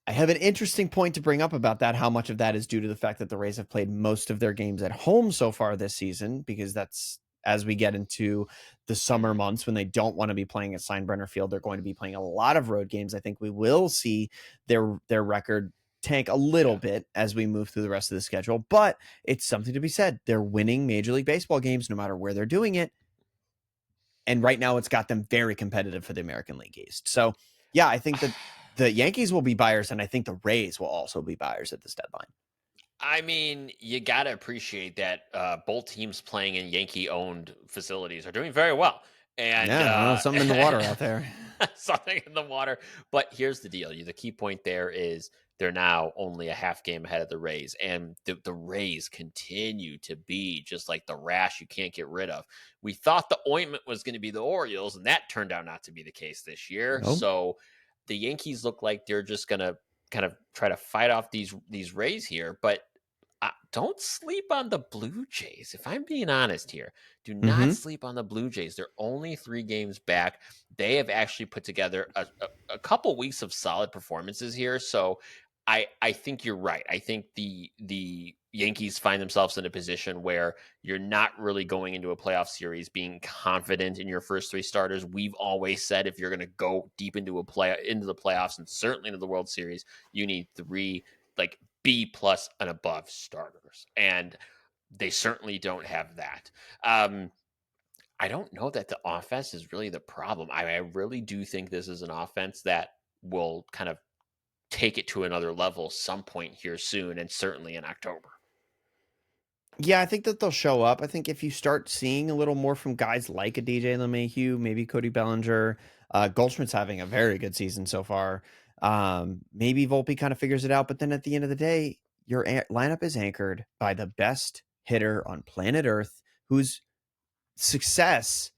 I have an interesting point to bring up about that. How much of that is due to the fact that the Rays have played most of their games at home so far this season, because that's as we get into the summer Mhm. months when they don't want to be playing at Steinbrenner Field, they're going to be playing a lot of road games. I think we will see their record tank a little Yeah. bit as we move through the rest of the schedule, but it's something to be said. They're winning Major League Baseball games no matter where they're doing it. And right now it's got them very competitive for the American League East. So, yeah, I think that the Yankees will be buyers, and I think the Rays will also be buyers at this deadline. I mean, you gotta appreciate that both teams playing in Yankee-owned facilities are doing very well, and Yeah, well, something in the water out there. something in the water. But here's the deal: the key point there is they're now only a half game ahead of the Rays, and the Rays continue to be just like the rash you can't get rid of. We thought the ointment was going to be the Orioles, and that turned out not to be the case this year. Nope. So the Yankees look like they're just going to kind of try to fight off these Rays here, but don't sleep on the Blue Jays. If I'm being honest here, do not Mm-hmm. sleep on the Blue Jays. They're only 3 games back. They have actually put together a couple weeks of solid performances here. So I think you're right. I think the Yankees find themselves in a position where you're not really going into a playoff series being confident in your first 3 starters. We've always said if you're going to go deep into the playoffs and certainly into the World Series, you need 3 like B plus and above starters. And they certainly don't have that. Um, I don't know that the offense is really the problem. I really do think this is an offense that will kind of take it to another level some point here soon, and certainly in October. Yeah, I think that they'll show up. I think if you start seeing a little more from guys like a DJ LeMahieu, maybe Cody Bellinger, Goldschmidt's having a very good season so far. Maybe Volpe kind of figures it out, but then at the end of the day, your lineup is anchored by the best hitter on planet Earth, whose success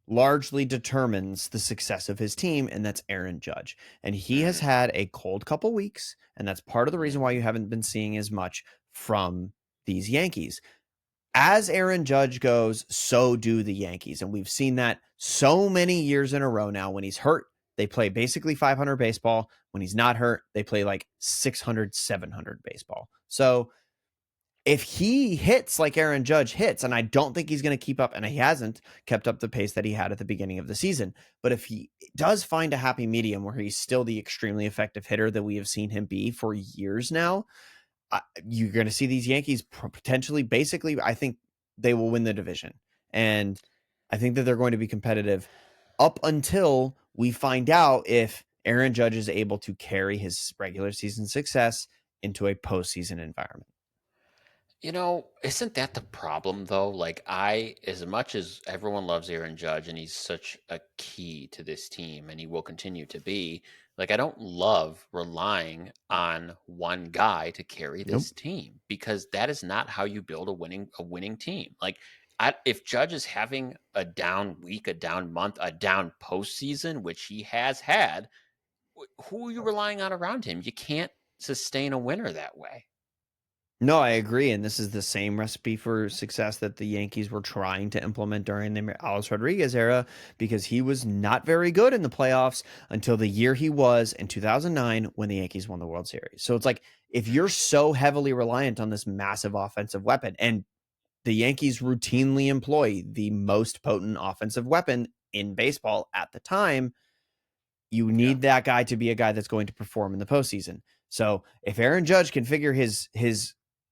largely determines the success of his team, and that's Aaron Judge. And he has Mhm. had a cold couple weeks, and that's part of the reason why Mhm. you haven't been seeing as much from these Yankees. As Aaron Judge goes, so do the Yankees. And we've seen that so many years in a row now. When he's hurt, they play basically 500 baseball. When he's not hurt, they play like 600, 700 baseball. So if he hits like Aaron Judge hits, and I don't think he's going to keep up, and he hasn't kept up the pace that he had at the beginning of the season, but if he does find a happy medium where he's still the extremely effective hitter that we have seen him be for years now, you're going to see these Yankees potentially, basically, I think they will win the division. And I think that they're going to be competitive up until we find out if Aaron Judge is able to carry his regular season success into a postseason environment. Isn't that the problem though? Like as much as everyone loves Aaron Judge and he's such a key to this team and he will continue to be, like I don't love relying on one guy to carry Nope. this team because that is not how you build a winning team. Like if Judge is having a down week, a down month, a down postseason, which he has had, who are you relying on around him? You can't sustain a winner that way. No, I agree. And this is the same recipe for success that the Yankees were trying to implement during the Alex Rodriguez era, because he was not very good in the playoffs until the year he was in 2009 when the Yankees won the World Series. So it's like, if you're Mhm. so heavily reliant on this massive offensive weapon, and the Yankees routinely employ the most potent offensive weapon in baseball at the time, you Yeah. need that guy to be a guy that's going to perform in the postseason. So if Aaron Judge can figure his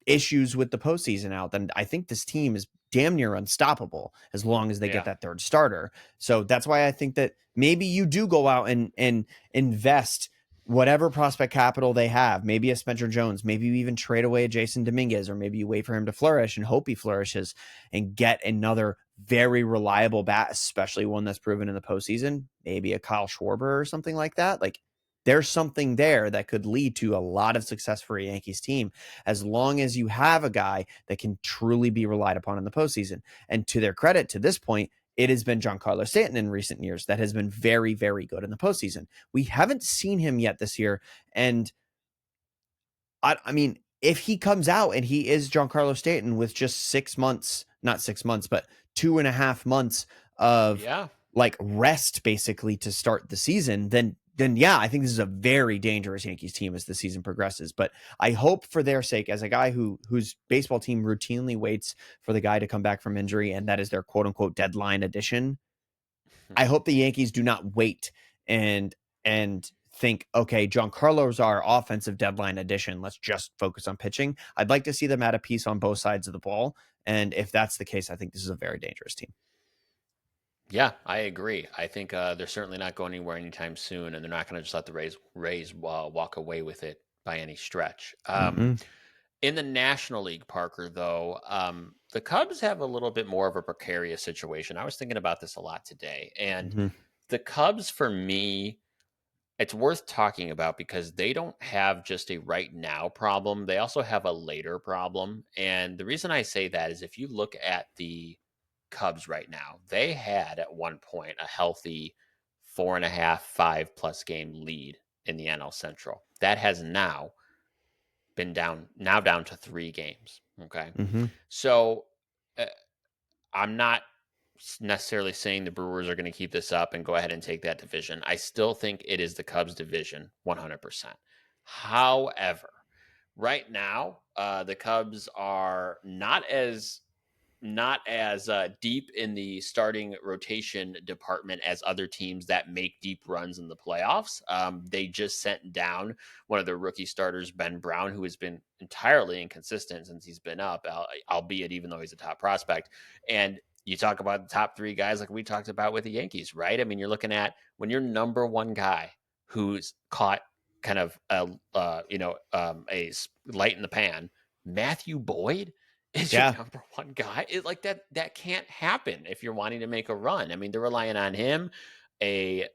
issues with the postseason out, then I think this team is damn near unstoppable as long as they get Yeah. that third starter. So that's why I think that maybe you do go out and invest whatever prospect capital they have, maybe a Spencer Jones, maybe you even trade away a Jason Dominguez, or maybe you wait for him to flourish and hope he flourishes and get another very reliable bat, especially one that's proven in the postseason, maybe a Kyle Schwarber or something like that. Like, there's something there that could lead to a lot of success for a Yankees team, as long as you have a guy that can truly be relied upon in the postseason. And to their credit, to this point, it has been Giancarlo Stanton in recent years that has been very, very good in the postseason. We haven't seen him yet this year. And I mean, if he comes out and he is Giancarlo Stanton with just 6 months, not 6 months, but 2.5 months of Yeah. like rest basically to start the season, then yeah, I think this is a very dangerous Yankees team as the season progresses. But I hope for their sake, as a guy whose baseball team routinely waits for the guy to come back from injury, and that is their quote unquote deadline edition, I hope the Yankees do not wait and think, okay, Giancarlo's our offensive deadline addition. Let's just focus on pitching. I'd like to see them at a piece on both sides of the ball. And if that's the case, I think this is a very dangerous team. Yeah, I agree. I think they're certainly not going anywhere anytime soon, and they're not going to just let the Rays walk away with it by any stretch. Mm-mm. In the National League, Parker, though, the Cubs have a little bit more of a precarious situation. I was thinking about this a lot today, and Mm-hmm. the Cubs, for me, it's worth talking about because they don't have just a right now problem. They also have a later problem. And the reason I say that is if you look at the Cubs right now, they had at one point a healthy 4.5, 5+ game lead in the NL Central. That has now been down to 3 games. Okay. Mm-hmm. So uh, I'm not necessarily saying the Brewers are going to keep this up and go ahead and take that division. I still think it is the Cubs division 100%. However, right now, the Cubs are not as deep in the starting rotation department as other teams that make deep runs in the playoffs. They just sent down one of their rookie starters, Ben Brown, who has been entirely inconsistent since he's been up, albeit even though he's a top prospect. And you talk about the top 3 guys like we talked about with the Yankees, right? I mean, you're looking at when your number one guy who's caught kind of a light in the pan, Matthew Boyd is your Yeah. number one guy. Like that can't happen if you're wanting to make a run. I mean, they're relying on him, a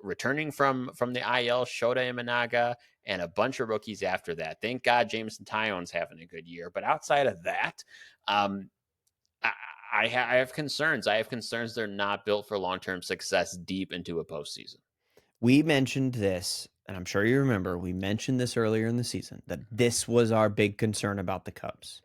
returning from the IL Shota Imanaga, and a bunch of rookies after that. Thank God Jameson Taillon's having a good year, but outside of that, um, I, I have concerns. I have concerns they're not built for long-term success deep into a postseason. We mentioned this, and I'm sure you remember, we mentioned this earlier in the season, that this was our big concern about the Cubs.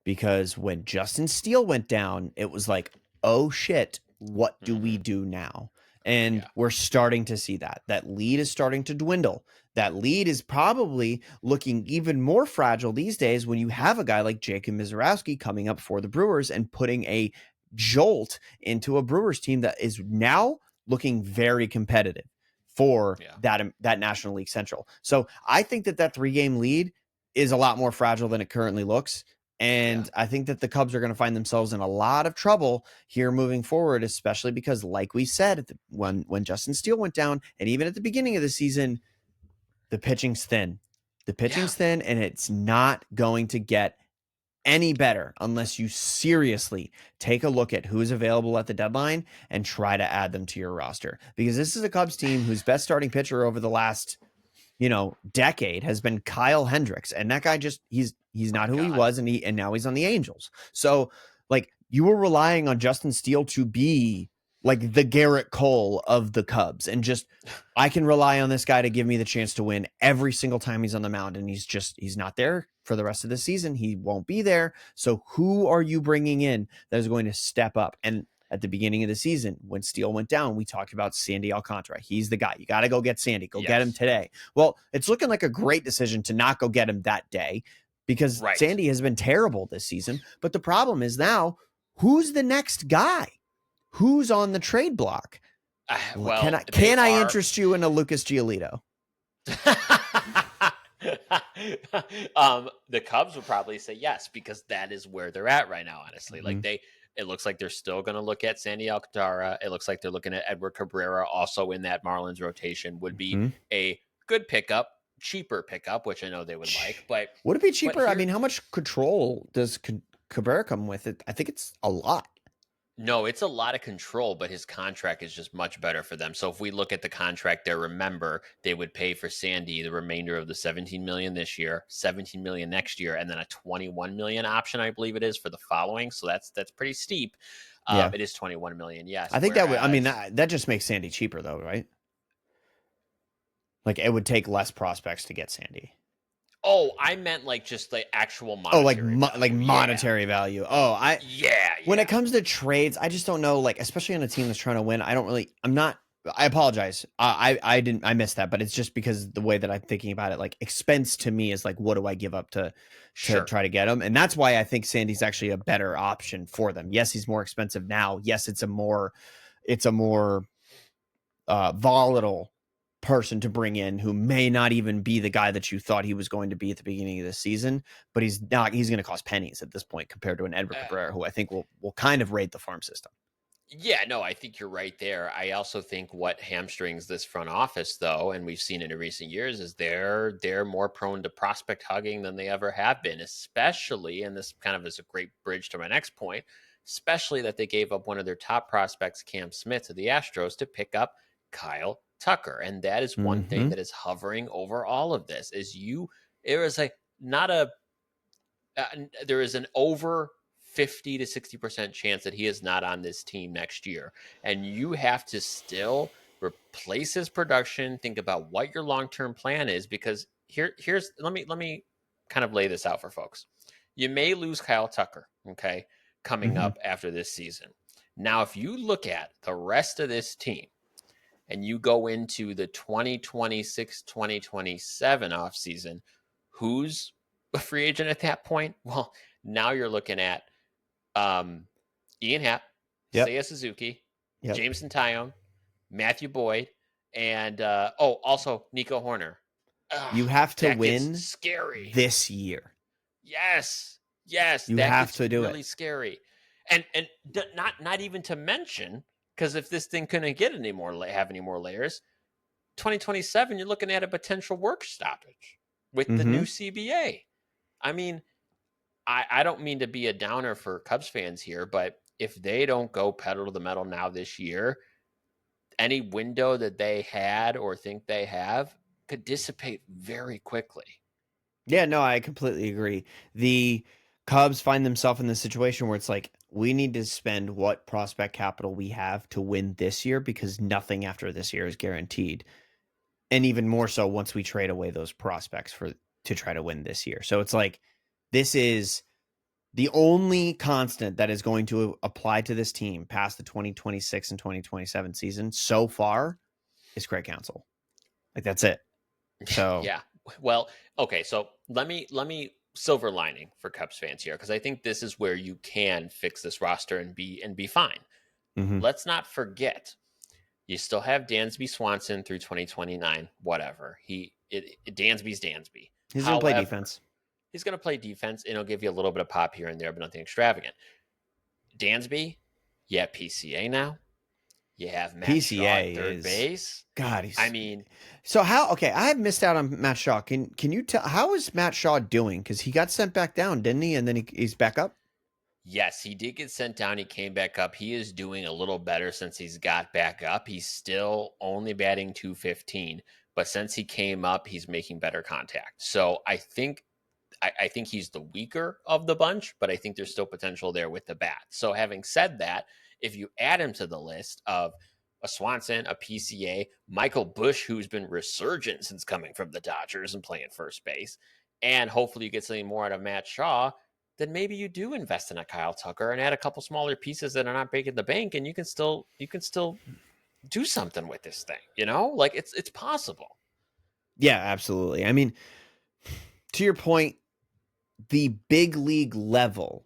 Because when Justin Steele went down, it was like, oh shit, what do we Mm-hmm. do now? And Yeah. we're starting to see that. That lead is starting to dwindle. That lead is probably looking even more fragile these days when you have a guy like Jacob Mizorowski coming up for the Brewers and putting a jolt into a Brewers team that is now looking very competitive for Yeah. that National League Central. So I think that 3-game lead is a lot more fragile than it currently looks. Yeah. And I think that the Cubs are going to find themselves in a lot of trouble here moving forward, especially because, like we said, when Justin Steele went down, and even at the beginning of the season, the pitching's thin. The Yeah. pitching's thin, and it's not going to get any better unless you seriously take a look at who's available at the deadline and try to add them to your roster. Because this is a Cubs team whose best starting pitcher over the last decade has been Kyle Hendricks, and that guy he's not My who he God. was, and now he's on the Angels. So like, you were relying on Justin Steele to be like the Garrett Cole of the Cubs, and just, I can rely on this guy to give me the chance to win every single time he's on the mound, and he's not there for the rest of the season. He won't be there. So who are you bringing in that is going to step up? And at the beginning of the season, when Steele went down, we talked about Sandy Alcantara. He's the guy. You got to go get Sandy. Go get him Yes. today. Well, it's looking like a great decision to not go get him that day, because Right. Sandy has been terrible this season. But the problem is now, who's the next guy? Who's on the trade block? Well, they Can I are. interest you in a Lucas Giolito? The Cubs would probably say yes because that is where they're at right now. Honestly, Mm-hmm. it looks like they're still going to look at Sandy Alcantara. It looks like they're looking at Edward Cabrera, also in that Marlins rotation. Would be Mm-hmm. a good pickup, cheaper pickup, which I know they would like. But Would it be but cheaper? I here, mean, how much control does Cabrera come with? It. I think it's a lot. no, it's a lot of control, but his contract is just much better for them. So if we look at the contract there, remember they would pay for Sandy the remainder of the 17 million this year, 17 million next year, and then a 21 million option, I believe it is, for the following. So that's pretty steep. Yeah, It is 21 million, yes. I think that would. I mean, Whereas, that just makes Sandy cheaper, though, right? Like it would take less prospects to get Sandy. oh, I meant like just the actual Oh, like monetary value. Yeah, monetary value. Oh, I yeah, when it yeah. comes to trades, I just don't know. Like, especially on a team that's trying to win, I don't really. I'm not. I apologize. I didn't. I missed that, but it's just because the way that I'm thinking about it, like expense to me is like, what do I give up to Sure. try to get him? And that's why I think Sandy's actually a better option for them. Yes, he's more expensive now. Yes, it's a more volatile person to bring in who may not even be the guy that you thought he was going to be at the beginning of the season, but he's not. He's going to cost pennies at this point compared to an Edward Uh, Cabrera, who I think will kind of raid the farm system. Yeah, no, I think you're right there. I also think what hamstrings this front office, though, and we've seen it in recent years, is they're more prone to prospect hugging than they ever have been, especially, and this kind of is a great bridge to my next point, especially that they gave up one of their top prospects, Cam Smith, to the Astros to pick up Kyle Tucker. And that is one thing Mm-hmm. that is hovering over all of this it was like not a uh, there is an over 50 to 60% chance that he is not on this team next year. And you have to still replace his production, think about what your long-term plan is, because here's let me kind of lay this out for folks. You may lose Kyle Tucker, okay, coming Mm-hmm. up after this season. Now, if you look at the rest of this team and you go into the 2026-2027 offseason, who's a free agent at that point? Well, now you're looking at Ian Happ, Yep. Seiya Suzuki, Yep. Jameson Tyone, Matthew Boyd, and also Nico Horner. You have to That gets win scary. this year. Yes, yes, You that have gets to do it. really scary. And not even to mention, because if this thing couldn't get have any more layers, 2027, you're looking at a potential work stoppage with the Mm-hmm. new CBA. I mean, I don't mean to be a downer for Cubs fans here, but if they don't go pedal to the metal now this year, any window that they had or think they have could dissipate very quickly. Yeah, no, I completely agree. The Cubs find themselves in this situation where it's like we need to spend what prospect capital we have to win this year because nothing after this year is guaranteed. And even more so once we trade away those prospects for to try to win this year. So it's like this is the only constant that is going to apply to this team past the 2026 and 2027 season so far is Craig Counsell. Like that's it. So Yeah. Well, okay, so let me silver lining for Cubs fans here because I think this is where you can fix this roster and be fine. mhm. Let's not forget you still have Dansby Swanson through 2029, whatever. Dansby's Dansby. He's going to play However, defense. he's going to play defense and he'll give you a little bit of pop here and there, but nothing extravagant. Dansby, yeah, PCA now. You have Matt Shaw at PCA third is base. God. I He's mean, so how? Okay, I have missed out on Matt Shaw. Can you tell how is Matt Shaw doing? Because he got sent back down, didn't he? And then he's back up. yes, he did get sent down. He came back up. He is doing a little better since he's got back up. He's still only batting 215, but since he came up, he's making better contact. So I think he's the weaker of the bunch, but I think there's still potential there with the bat. So having said that, if you add him to the list of a Swanson, a PCA, Michael Bush, who's been resurgent since coming from the Dodgers and playing first base, and hopefully you get something more out of Matt Shaw, then maybe you do invest in a Kyle Tucker and add a couple smaller pieces that are not breaking the bank, and you can still do something with this thing. Like it's possible. Yeah, absolutely. I mean, to your point, the big league level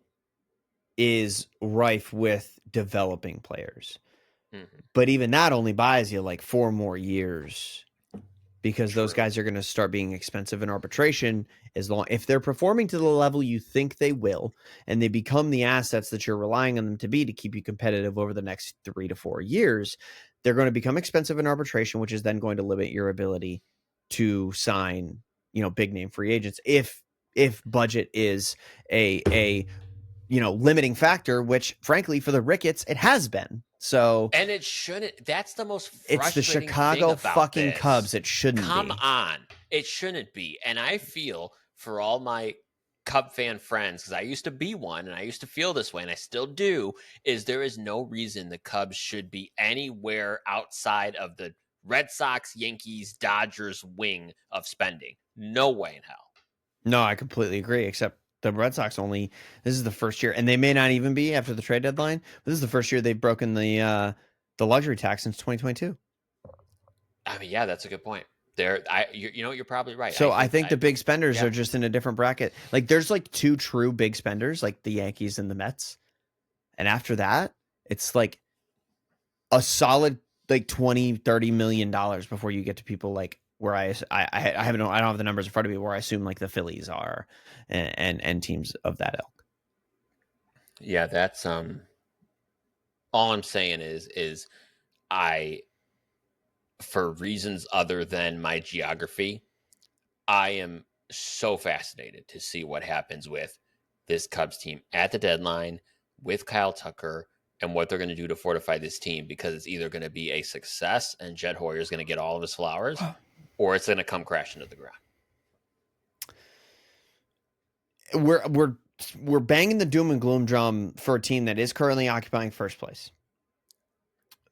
is rife with developing players. Mm-hmm. But even that only buys you like 4 more years because those True. guys are going to start being expensive in arbitration as long if they're performing to the level you think they will and they become the assets that you're relying on them to be to keep you competitive over the next 3 to 4 years, they're going to become expensive in arbitration, which is then going to limit your ability to sign, big name free agents if budget is a limiting factor, which frankly for the Ricketts it has been. So And it shouldn't. That's the most it's the frustrating thing Chicago about fucking this. Cubs. It shouldn't Come be. on. It shouldn't be. And I feel for all my Cub fan friends, because I used to be one and I used to feel this way and I still do, is there is no reason the Cubs should be anywhere outside of the Red Sox, Yankees, Dodgers wing of spending. No way in hell. No, I completely agree. Except the Red Sox this is the first year, and they may not even be after the trade deadline. But this is the first year they've broken the luxury tax since 2022. I mean, yeah, that's a good point. You're probably right. So I think the big spenders Yeah. are just in a different bracket. Like there's like 2 true big spenders, like the Yankees and the Mets, and after that, it's like a solid like 20-30 million dollars before you get to people like where I don't have the numbers in front of me where I assume like the Phillies are and teams of that ilk. Yeah, that's all I'm saying is I, for reasons other than my geography, I am so fascinated to see what happens with this Cubs team at the deadline with Kyle Tucker and what they're going to do to fortify this team, because it's either going to be a success and Jed Hoyer is going to get all of his flowers, or it's going to come crashing to the ground. We're banging the doom and gloom drum for a team that is currently occupying first place.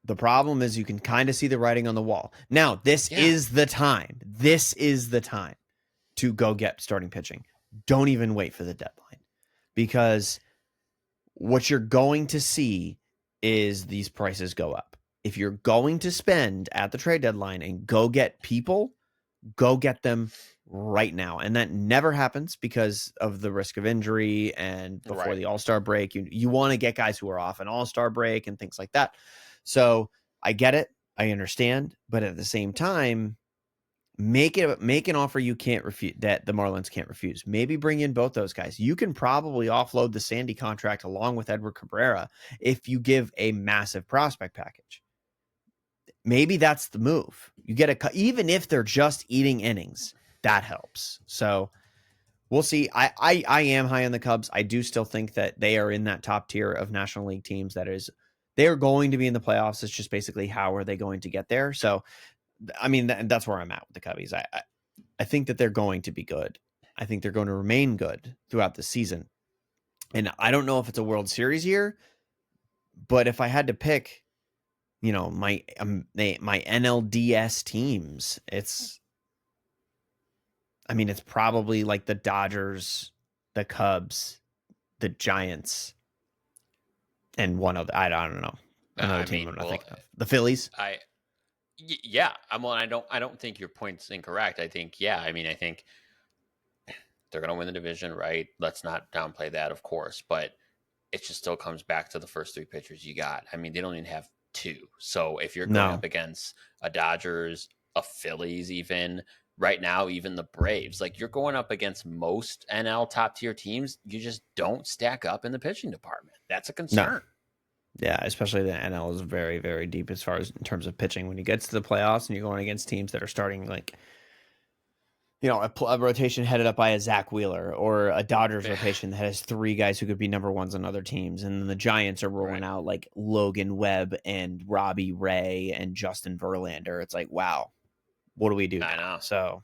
The problem is you can kind of see the writing on the wall. Now, this is the time. This is the time to go get starting pitching. Don't even wait for the deadline, because what you're going to see is these prices go up. If you're going to spend at the trade deadline and go get people, go get them right now. And that never happens because of the risk of injury and before the All-Star break. You want to get guys who are off an All-Star break and things like that. So I get it. I understand. But at the same time, make an offer you can't refuse, that the Marlins can't refuse. Maybe bring in both those guys. You can probably offload the Sandy contract along with Edward Cabrera if you give a massive prospect package. Maybe that's the move. You get even if they're just eating innings, that helps. So we'll see. I am high on the Cubs. I do still think that they are in that top tier of National League teams. They are going to be in the playoffs. It's just basically how are they going to get there? So, I mean, that's where I'm at with the Cubbies. I think that they're going to be good. I think they're going to remain good throughout the season. And I don't know if it's a World Series year, but if I had to pick, my NLDS teams, it's probably like the Dodgers, the Cubs, the Giants, and one other. I don't know, another team I'm not thinking of. The Phillies. Yeah. I don't think your point's incorrect. I think I think they're going to win the division, right? Let's not downplay that, of course, but it just still comes back to the first 3 pitchers you got. I mean, they don't even have 2. So if you're going up against a Dodgers, a Phillies, even right now, even the Braves, like you're going up against most NL top tier teams, you just don't stack up in the pitching department. That's a concern. No. Yeah, especially the NL is very, very deep as far as in terms of pitching. When you get to the playoffs and you're going against teams that are starting like, a rotation headed up by a Zach Wheeler or a Dodgers rotation that has 3 guys who could be number ones on other teams. And then the Giants are rolling out like Logan Webb and Robbie Ray and Justin Verlander. It's like, wow, what do we do now? I know. So,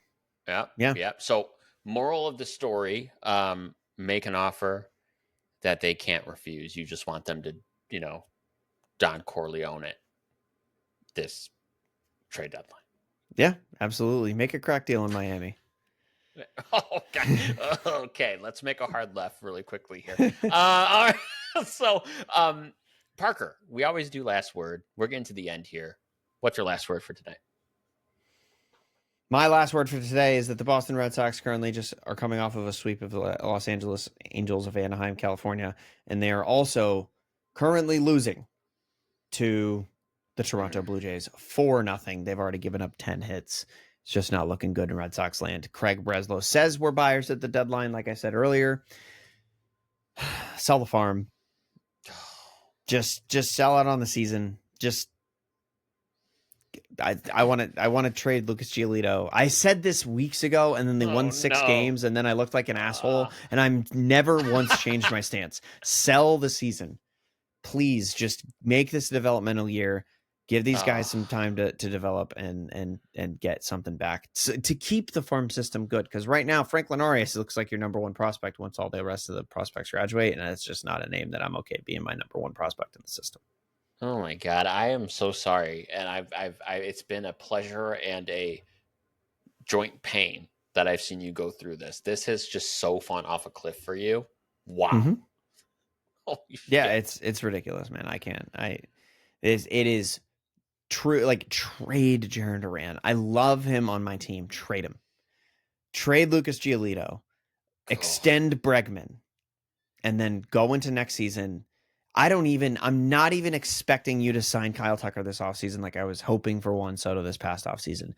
yeah. So moral of the story, make an offer that they can't refuse. You just want them to, Don Corleone it this trade deadline. Yeah, absolutely. Make a crack deal in Miami. Okay. Let's make a hard left really quickly here. All right. So, Parker, we always do last word. We're getting to the end here. What's your last word for tonight? My last word for today is that the Boston Red Sox currently just are coming off of a sweep of the Los Angeles Angels of Anaheim, California, and they are also currently losing to the Toronto Blue Jays 4-0. They've already given up 10 hits. It's just not looking good in Red Sox land. Craig Breslow says we're buyers at the deadline, like I said earlier. Sell the farm. Just sell out on the season. Just I want to trade Lucas Giolito. I said this weeks ago, and then they Oh won 6 games, and then I looked like an asshole, uh, and I'm never once changed my stance. Sell the season. Please just make this a developmental year. Give these guys some time to develop and get something back to keep the farm system good. Because right now, Franklin Arias looks like your number one prospect once all the rest of the prospects graduate, and it's just not a name that I'm okay being my number one prospect in the system. oh my God, I am so sorry, and it's been a pleasure and a joint pain that I've seen you go through this. This has just so fallen off a cliff for you. Wow. Mm-hmm. Holy Yeah, shit. it's ridiculous, man. I can't. It is true. Like trade Jaron Duran. I love him on my team. Trade him. Trade Lucas Giolito. Oh, Extend Bregman, and then go into next season. I'm not even expecting you to sign Kyle Tucker this offseason like I was hoping for Juan Soto this past offseason.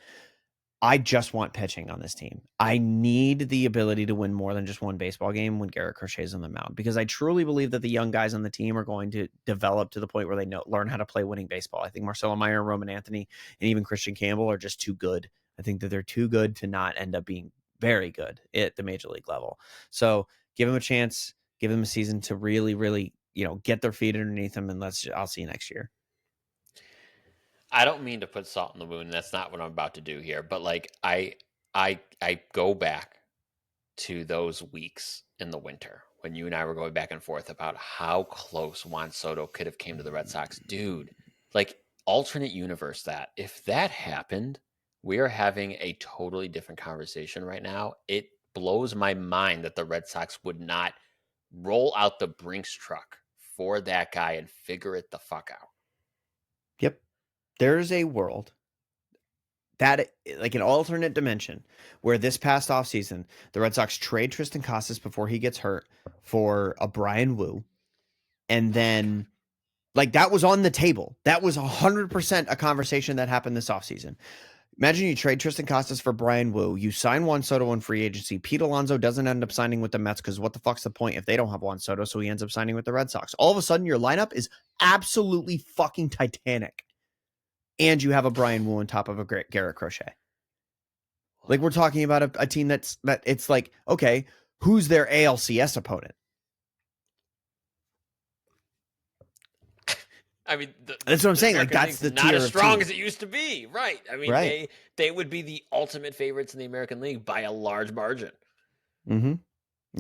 I just want pitching on this team. I need the ability to win more than just one baseball game when Garrett Crochet is on the mound, because I truly believe that the young guys on the team are going to develop to the point where they learn how to play winning baseball. I think Marcelo Meyer, Roman Anthony, and even Christian Campbell are just too good. I think that they're too good to not end up being very good at the major league level. So give them a chance, give them a season to really, really, get their feet underneath them, and I'll see you next year. I don't mean to put salt in the wound. That's not what I'm about to do here. But like I go back to those weeks in the winter when you and I were going back and forth about how close Juan Soto could have came to the Red Sox. Dude, like alternate universe that. If that happened, we are having a totally different conversation right now. It blows my mind that the Red Sox would not roll out the Brinks truck for that guy and figure it the fuck out. Yep. There's a world that, like an alternate dimension, where this past offseason, the Red Sox trade Tristan Casas before he gets hurt for a Brian Wu. And Oh my then, like, that was on the table. That was 100% a conversation that happened this offseason. Imagine you trade Tristan Casas for Brian Wu. You sign Juan Soto in free agency. Pete Alonso doesn't end up signing with the Mets because what the fuck's the point if they don't have Juan Soto? So he ends up signing with the Red Sox. All of a sudden, your lineup is absolutely fucking titanic. And you have a Brian Wu on top of a Garrett Crochet. Like, we're talking about a team that it's like, okay, who's their ALCS opponent? I mean, That's what I'm the saying. Like, American that's League's the not tier as of strong team. as it used to be, right? I mean, Right. they would be the ultimate favorites in the American League by a large margin. Mm-hmm.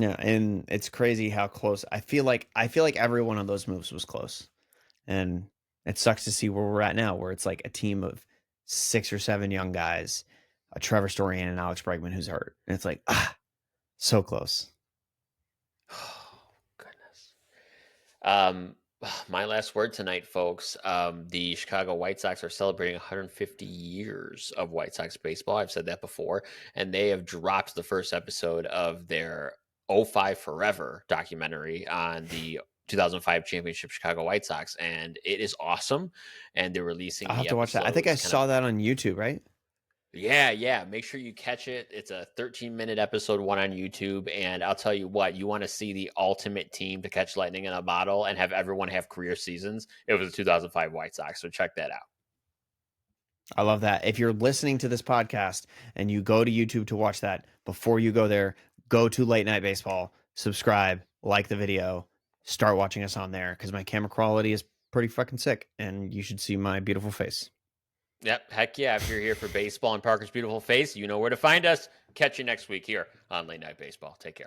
Yeah, and it's crazy how close. I feel like every one of those moves was close, and it sucks to see where we're at now, where it's like a team of 6 or 7 young guys, a Trevor Story and Alex Bregman who's hurt, and it's like so close. Oh, goodness. Um, my last word tonight, folks. The Chicago White Sox are celebrating 150 years of White Sox baseball. I've said that before, and they have dropped the first episode of their '05 Forever documentary on the 2005 championship Chicago White Sox, and it is awesome. And they're releasing I'll have the to watch that. I think I episodes kind of. saw that on YouTube, right? Yeah. Make sure you catch it. It's a 13-minute episode one on YouTube. And I'll tell you what, you want to see the ultimate team to catch lightning in a bottle and have everyone have career seasons. It was the 2005 White Sox. So check that out. I love that. If you're listening to this podcast and you go to YouTube to watch that, before you go there, go to Late Night Baseball, subscribe, like the video, start watching us on there, because my camera quality is pretty fucking sick and you should see my beautiful face. Yep. Heck yeah. If you're here for baseball and Parker's beautiful face, you know where to find us. Catch you next week here on Late Night Baseball. Take care.